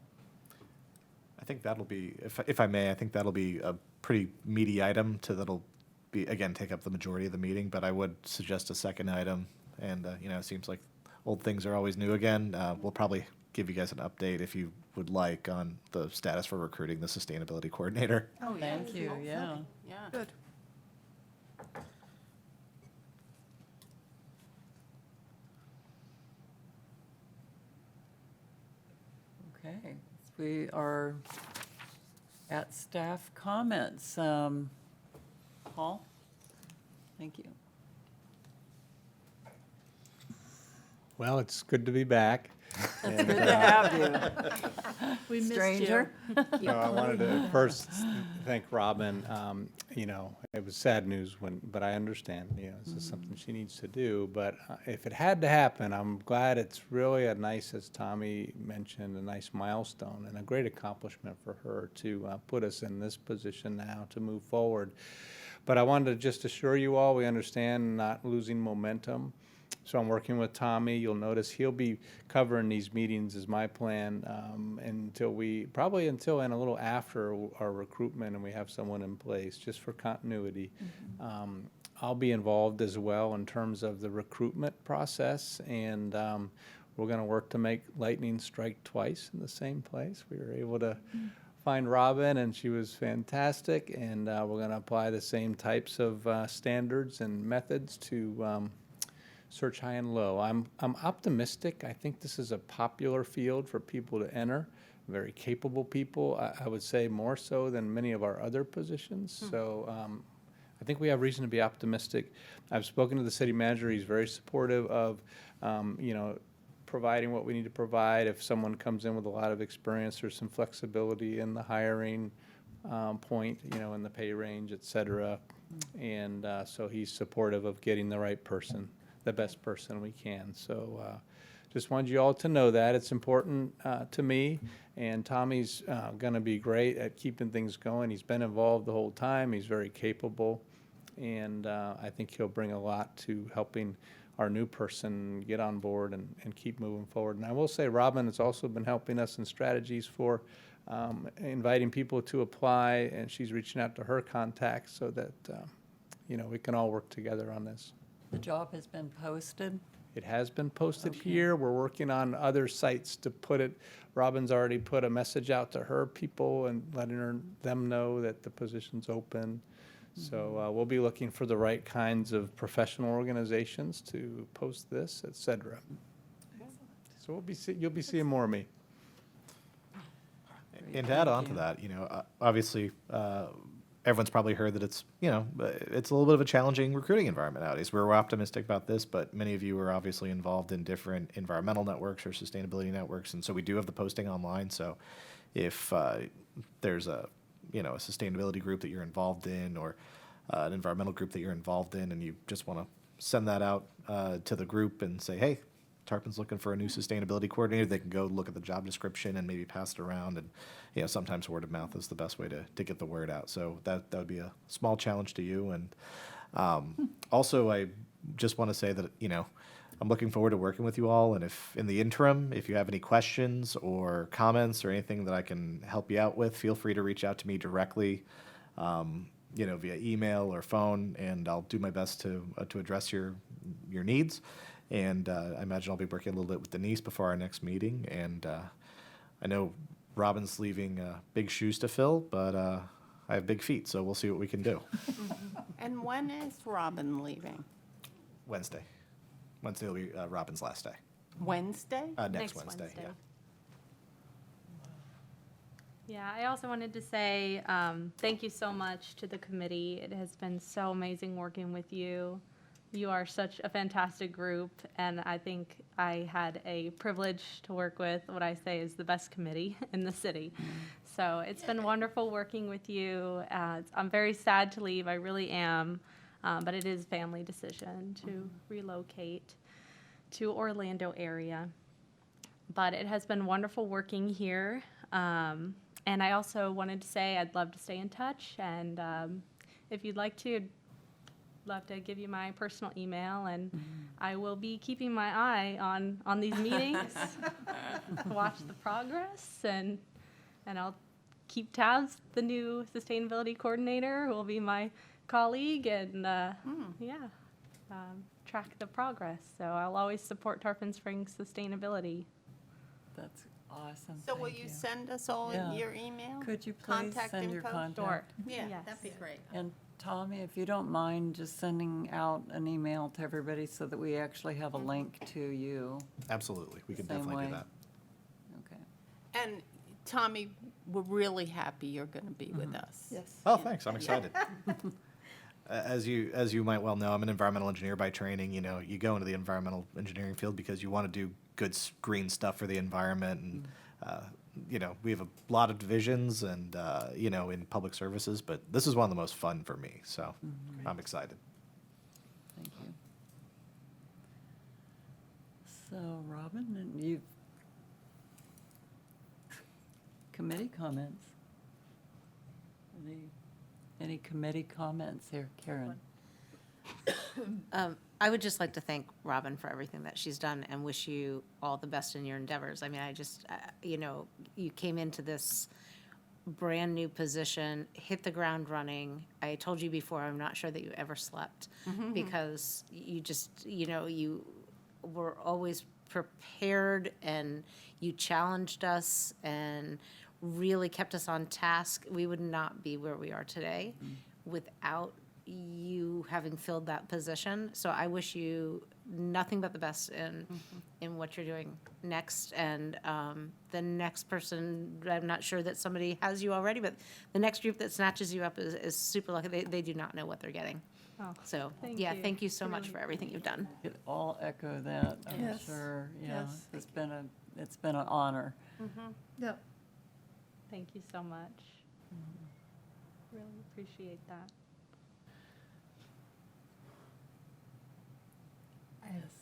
I think that'll be, if I may, I think that'll be a pretty meaty item that'll be, again, take up the majority of the meeting, but I would suggest a second item. And, it seems like old things are always new again. We'll probably give you guys an update if you would like on the status for recruiting the sustainability coordinator. Oh, thank you, yeah. Yeah. Good. Okay, we are at staff comments. Paul? Thank you. Well, it's good to be back. It's good to have you. We missed you. Stranger. No, I wanted to first thank Robin. It was sad news but I understand, this is something she needs to do. But if it had to happen, I'm glad it's really a nice, as Tommy mentioned, a nice milestone and a great accomplishment for her to put us in this position now to move forward. But I wanted to just assure you all, we understand not losing momentum. So I'm working with Tommy. You'll notice he'll be covering these meetings is my plan probably until and a little after our recruitment and we have someone in place just for continuity. I'll be involved as well in terms of the recruitment process and we're going to work to make lightning strike twice in the same place. We were able to find Robin and she was fantastic and we're going to apply the same types of standards and methods to search high and low. I'm optimistic. I think this is a popular field for people to enter, very capable people. I would say more so than many of our other positions. So I think we have reason to be optimistic. I've spoken to the city manager. He's very supportive of, providing what we need to provide. If someone comes in with a lot of experience, there's some flexibility in the hiring point, in the pay range, et cetera. And so he's supportive of getting the right person, the best person we can. So just wanted you all to know that. It's important to me, and Tommy's going to be great at keeping things going. He's been involved the whole time. He's very capable, and I think he'll bring a lot to helping our new person get on board and keep moving forward. And I will say Robin has also been helping us in strategies for inviting people to apply, and she's reaching out to her contacts so that, we can all work together on this. The job has been posted. It has been posted Okay. here. We're working on other sites to put it. Robin's already put a message out to her people and letting them know that the position's open. So we'll be looking for the right kinds of professional organizations to post this, et cetera. So you'll be seeing more of me. And to add on to that, obviously, everyone's probably heard that it's a little bit of a challenging recruiting environment nowadays. We're optimistic about this, but many of you are obviously involved in different environmental networks or sustainability networks, and so we do have the posting online. So if there's a sustainability group that you're involved in or an environmental group that you're involved in, and you just want to send that out to the group and say, hey, Tarpon's looking for a new sustainability coordinator, they can go look at the job description and maybe pass it around. And, you know, sometimes word of mouth is the best way to get the word out. So that would be a small challenge to you. And also, I just want to say that, you know, I'm looking forward to working with you all. And if in the interim, if you have any questions or comments or anything that I can help you out with, feel free to reach out to me directly, you know, via email or phone, and I'll do my best to address your needs. And I imagine I'll be working a little bit with Denise before our next meeting. And I know Robin's leaving big shoes to fill, but I have big feet, so we'll see what we can do. And when is Robin leaving? Wednesday. Wednesday will be Robin's last day. Wednesday? Next Wednesday, yeah. Yeah, I also wanted to say thank you so much to the committee. It has been so amazing working with you. You are such a fantastic group, and I think I had a privilege to work with what I say is the best committee in the city. So it's been wonderful working with you. I'm very sad to leave, I really am, but it is a family decision to relocate to Orlando area. But it has been wonderful working here. And I also wanted to say I'd love to stay in touch, and if you'd like to, I'd love to give you my personal email, and I will be keeping my eye on these meetings, watch the progress, and I'll keep tabs. The new sustainability coordinator who will be my colleague, and track the progress. So I'll always support Tarpon Springs sustainability. That's awesome. So will Thank you send us all Yeah. your email? Could you please Contact send your info? contact? Yeah, Yes. that'd be great. And Tommy, if you don't mind just sending out an email to everybody so that we actually have a link to you. Absolutely. We can Same definitely do way. that. Okay. And Tommy, we're really happy you're going to be with us. Yes. Oh, thanks. I'm excited. As you might well know, I'm an environmental engineer by training. You know, you go into the environmental engineering field because you want to do good green stuff for the environment. And, you know, we have a lot of divisions and, you know, in public services, but this is one of the most fun for me. So I'm excited. Thank you. So, Robin, and you, committee comments? Any committee comments here, Karen? I would just like to thank Robin for everything that she's done and wish you all the best in your endeavors. I mean, I just, you know, you came into this brand-new position, hit the ground running. I told you before, I'm not sure that you ever slept because you just, you know, you were always prepared and you challenged us and really kept us on task. We would not be where we are today without you having filled that position. So I wish you nothing but the best in what you're doing next. And the next person, I'm not sure that somebody has you already, but the next group that snatches you up is super lucky. They do not know what they're getting. Oh, So, thank yeah, you. thank you so much Really for everything you've done. Could all echo that, I'm Yes. sure. Yeah, Yes. it's been an honor. Yep. Thank you so much. Really appreciate that.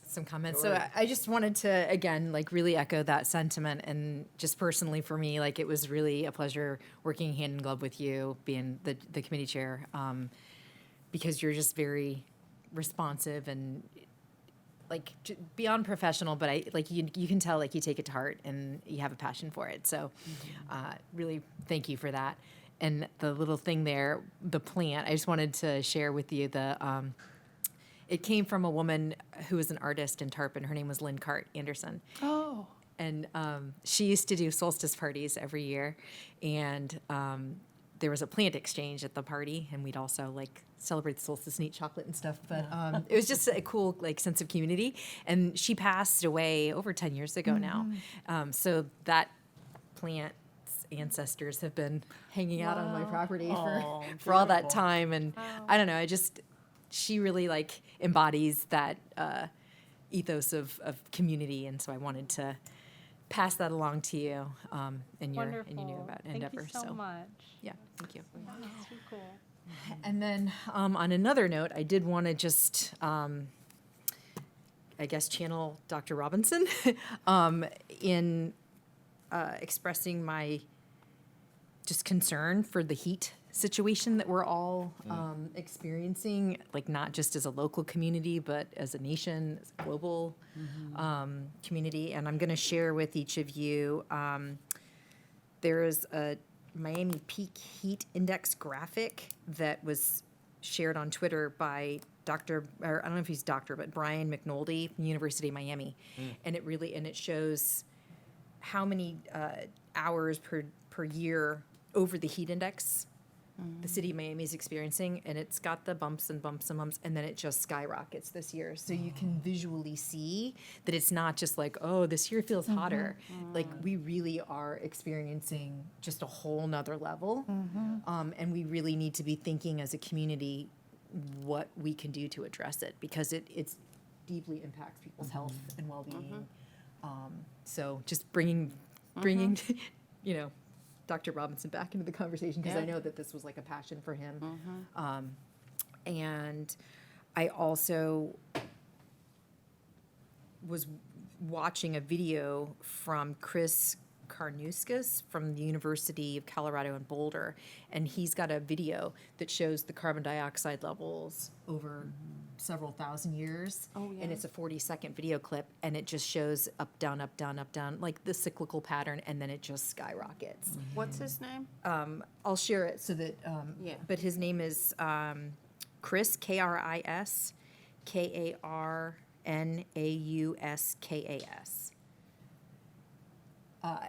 Some comments. So I just wanted to, again, like really echo that sentiment. And just personally for me, like it was really a pleasure working hand in glove with you, being the committee chair, because you're just very responsive and like beyond professional, but you can tell like you take it to heart and you have a passion for it. So really thank you for that. And the little thing there, the plant, I just wanted to share with you it came from a woman who was an artist in Tarpon. Her name was Lynn Cart Anderson. Oh. And she used to do solstice parties every year. And there was a plant exchange at the party, and we'd also like celebrate the solstice and eat chocolate and stuff. But it was just a cool like sense of community. And she passed away over 10 years ago now. So that plant's ancestors have been hanging out on my property for all that time. And I don't know, she really like embodies that ethos of community, and so I wanted to pass that along to you in your new about endeavor. Thank you so much. Yeah, thank you. That's too cool. And then on another note, I did want to just I guess, channel Dr. Robinson in expressing my just concern for the heat situation that we're all experiencing, like not just as a local community, but as a nation, as a global community. And I'm going to share with each of you, there is a Miami Peak Heat Index graphic that was shared on Twitter by or I don't know if he's doctor, but Brian McNulty from University of Miami. And it shows how many hours per year over the heat index the city of Miami is experiencing, and it's got the bumps and bumps and bumps, and then it just skyrockets this year. So you can visually see that it's not just like, oh, this year feels hotter. Like, we really are experiencing just a whole nother level. And we really need to be thinking as a community what we can do to address it, because it's deeply impacts people's health and well-being. So just bringing you know, Dr. Robinson back into the conversation, because I know that this was like a passion for him. And I also was watching a video from Chris Karnauskas from the University of Colorado in Boulder, and he's got a video that shows the carbon dioxide levels over several thousand years. And it's a 40-second video clip, and it just shows up, down, like the cyclical pattern, and then it just skyrockets. What's his name? I'll share it so that, Yeah. but his name is Chris, Kris, Karnauskas.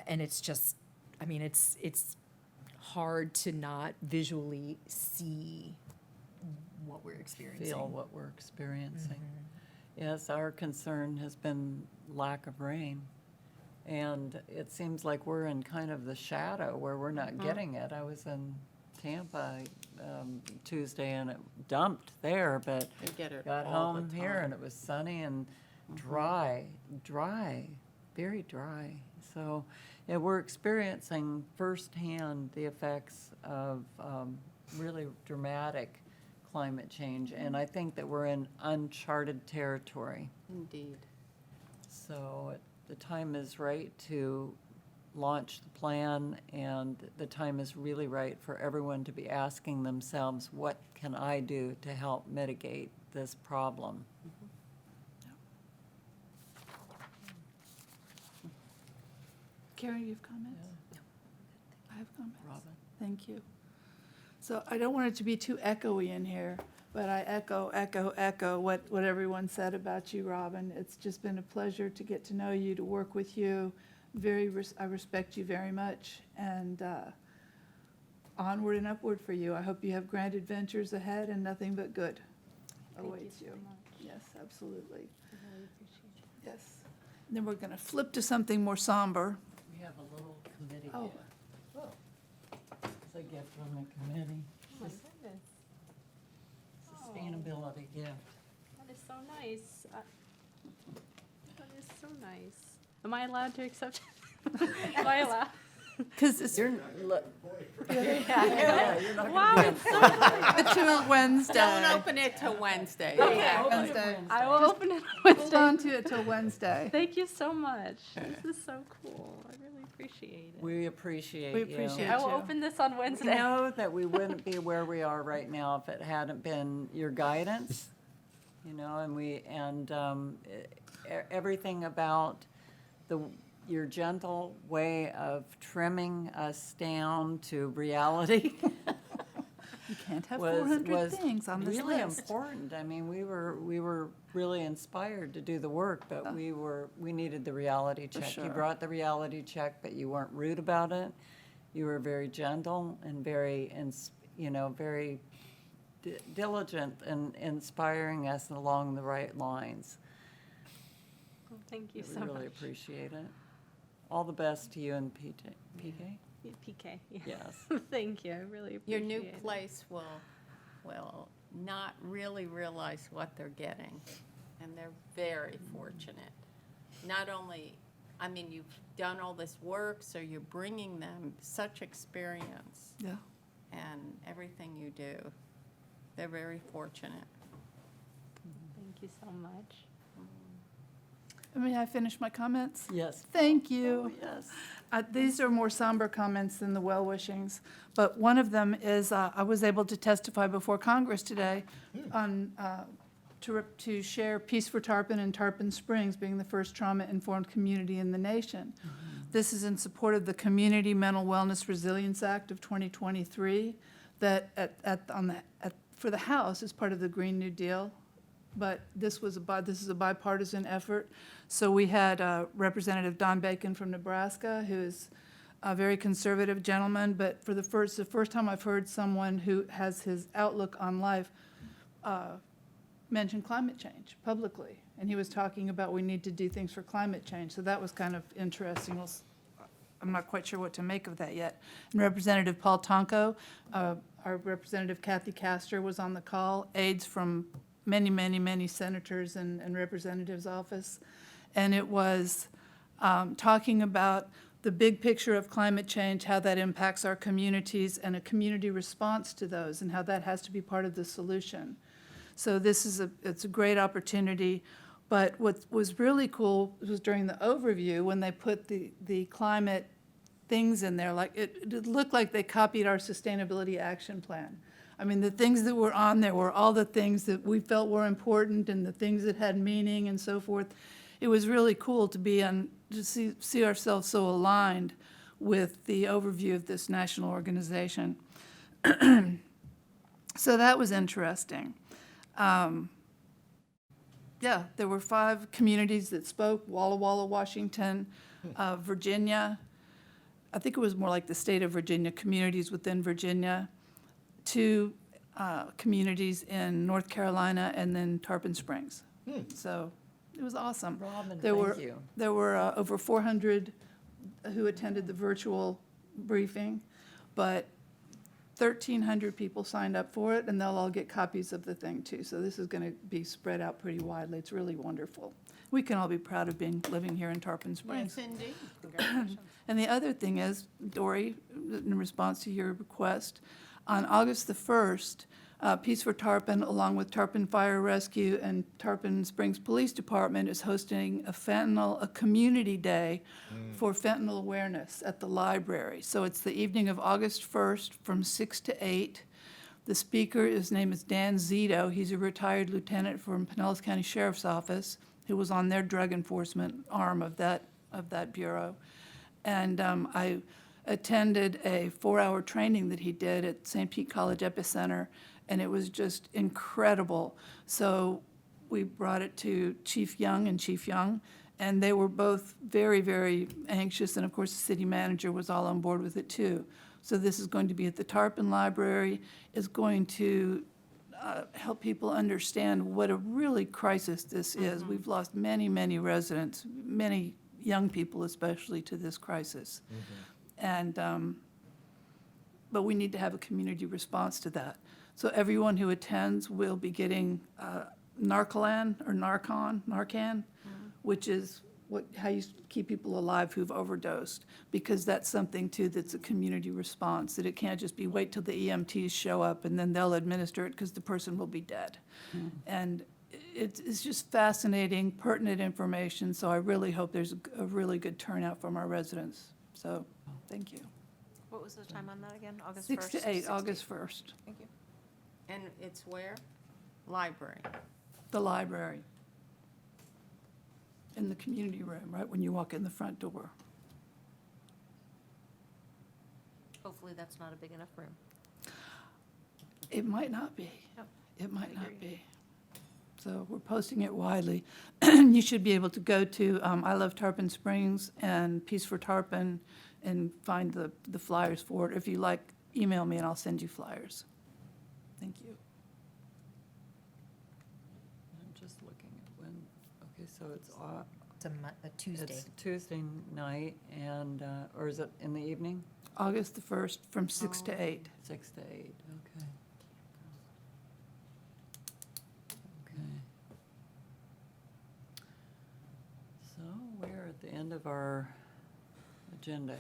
And it's just, I mean, it's hard to not visually see what we're experiencing. Feel what we're experiencing. Yes, our concern has been lack of rain. And it seems like we're in kind of the shadow where we're not getting it. I was in Tampa Tuesday, and it dumped there, but They get it got all the home here time. and it was sunny and dry, very dry. So, yeah, we're experiencing firsthand the effects of really dramatic climate change, and I think that we're in uncharted territory. Indeed. So the time is right to launch the plan, and the time is really right for everyone to be asking themselves, what can I do to help mitigate this problem? Karen, you have comments? I have comments. Robin? Thank you. So I don't want it to be too echoey in here, but I echo what everyone said about you, Robin. It's just been a pleasure to get to know you, to work with you. I respect you very much, and onward and upward for you. I hope you have grand adventures ahead and nothing but good awaits you. Yes, absolutely. Yes. And then we're going to flip to something more somber. We have a little committee Oh. gift. It's a gift from the committee. Oh, my goodness. Sustainability gift. That is so nice. That is so nice. Am I allowed to accept it? Am I allowed? Because it's You're, look. Wow, it's so to Wednesday. Don't open it till Wednesday. Wednesday. I will open it on Hold Wednesday. on to it till Wednesday. Thank you so much. This is so cool. I really appreciate it. We appreciate We you. appreciate I will you. open this on We Wednesday. know that we wouldn't be where we are right now if it hadn't been your guidance, you know, and everything about your gentle way of trimming us down to reality You can't have was 400 things on this really list. important. I mean, we were really inspired to do the work, but we needed the reality check. You sure. brought the reality check, but you weren't rude about it. You were very gentle and very, very diligent in inspiring us along the right lines. Well, thank you We so really much. appreciate it. All the best to you and PK. Yeah, PK. Yeah. Yes. Thank you. I really appreciate Your new it. place will not really realize what they're getting, and they're very fortunate. Not only, I mean, you've done all this work, so you're bringing them such experience Yeah. and everything you do. They're very fortunate. Thank you so much. May I finish my comments? Yes. Thank you. Yes. These are more somber comments than the well-wishings, but one of them is, I was able to testify before Congress today on, to share Peace for Tarpon and Tarpon Springs being the first trauma-informed community in the nation. This is in support of the Community Mental Wellness Resilience Act of 2023 that for the House is part of the Green New Deal. But this is a bipartisan effort. So we had Representative Don Bacon from Nebraska, who's a very conservative gentleman, but for the first time I've heard someone who has his outlook on life mention climate change publicly. And he was talking about we need to do things for climate change. So that was kind of interesting. I'm not quite sure what to make of that yet. And Representative Paul Tonko, our Representative Kathy Castor was on the call, aides from many, many, many senators and representatives' office. And it was talking about the big picture of climate change, how that impacts our communities, and a community response to those, and how that has to be part of the solution. So it's a great opportunity. But what was really cool was during the overview, when they put the climate things in there, like it looked like they copied our sustainability action plan. I mean, the things that were on there were all the things that we felt were important and the things that had meaning and so forth. It was really cool to see ourselves so aligned with the overview of this national organization. So that was interesting. Yeah, there were 5 communities that spoke: Walla Walla, Washington, Virginia. I think it was more like the state of Virginia, communities within Virginia, 2 communities in North Carolina, and then Tarpon Springs. So it was awesome. Robin, There were- thank you. There were over 400 who attended the virtual briefing, but 1,300 people signed up for it, and they'll all get copies of the thing too. So this is going to be spread out pretty widely. It's really wonderful. We can all be proud of living here in Tarpon Springs. Yes, indeed. Congratulations. And the other thing is, Dory, in response to your request, on August the 1st, Peace for Tarpon, along with Tarpon Fire Rescue and Tarpon Springs Police Department, is hosting a community day for fentanyl awareness at the library. So it's the evening of August 1st from 6 to 8. The speaker, his name is Dan Zito. He's a retired lieutenant from Pinellas County Sheriff's Office, who was on their drug enforcement arm of that bureau. And I attended a 4-hour training that he did at St. Pete College Epicenter, and it was just incredible. So we brought it to Chief Young and Chief Young, and they were both very, very anxious, and of course, the city manager was all on board with it too. So this is going to be at the Tarpon Library. It's going to help people understand what a really crisis this is. We've lost many, many residents, many young people especially, to this crisis. And, but we need to have a community response to that. So everyone who attends will be getting Narcan, which is how you keep people alive who've overdosed, because that's something too that's a community response, that it can't just be wait till the EMTs show up and then they'll administer it because the person will be dead. And it's just fascinating, pertinent information, so I really hope there's a really good turnout from our residents. So, thank you. What was the time on that again? August 6 1st? to 8, August 1st, Thank you. And it's where? Library. the library. In the community room, right when you walk in the front door. Hopefully that's not a big enough room. It might not be. Yep, It might I not agree. be. So we're posting it widely. You should be able to go to I Love Tarpon Springs and Peace for Tarpon and find the flyers for it. If you like, email me and I'll send you flyers. Thank you. I'm just looking at when, okay, so it's A Tuesday. It's Tuesday night, and, or is it in the evening? August the 1st from 6 to 8. 6 to 8, okay. Okay. So we're at the end of our agenda.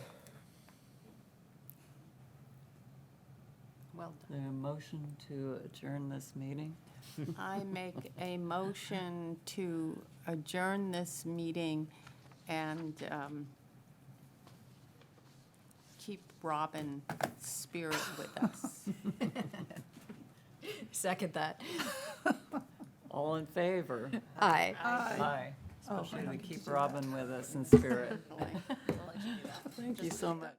Well Well done. The motion to adjourn this meeting. I make a motion to adjourn this meeting and keep Robin's spirit with us. Second that. All in favor? Aye. Aye. Especially we keep Robin with us in spirit. Thank you so much.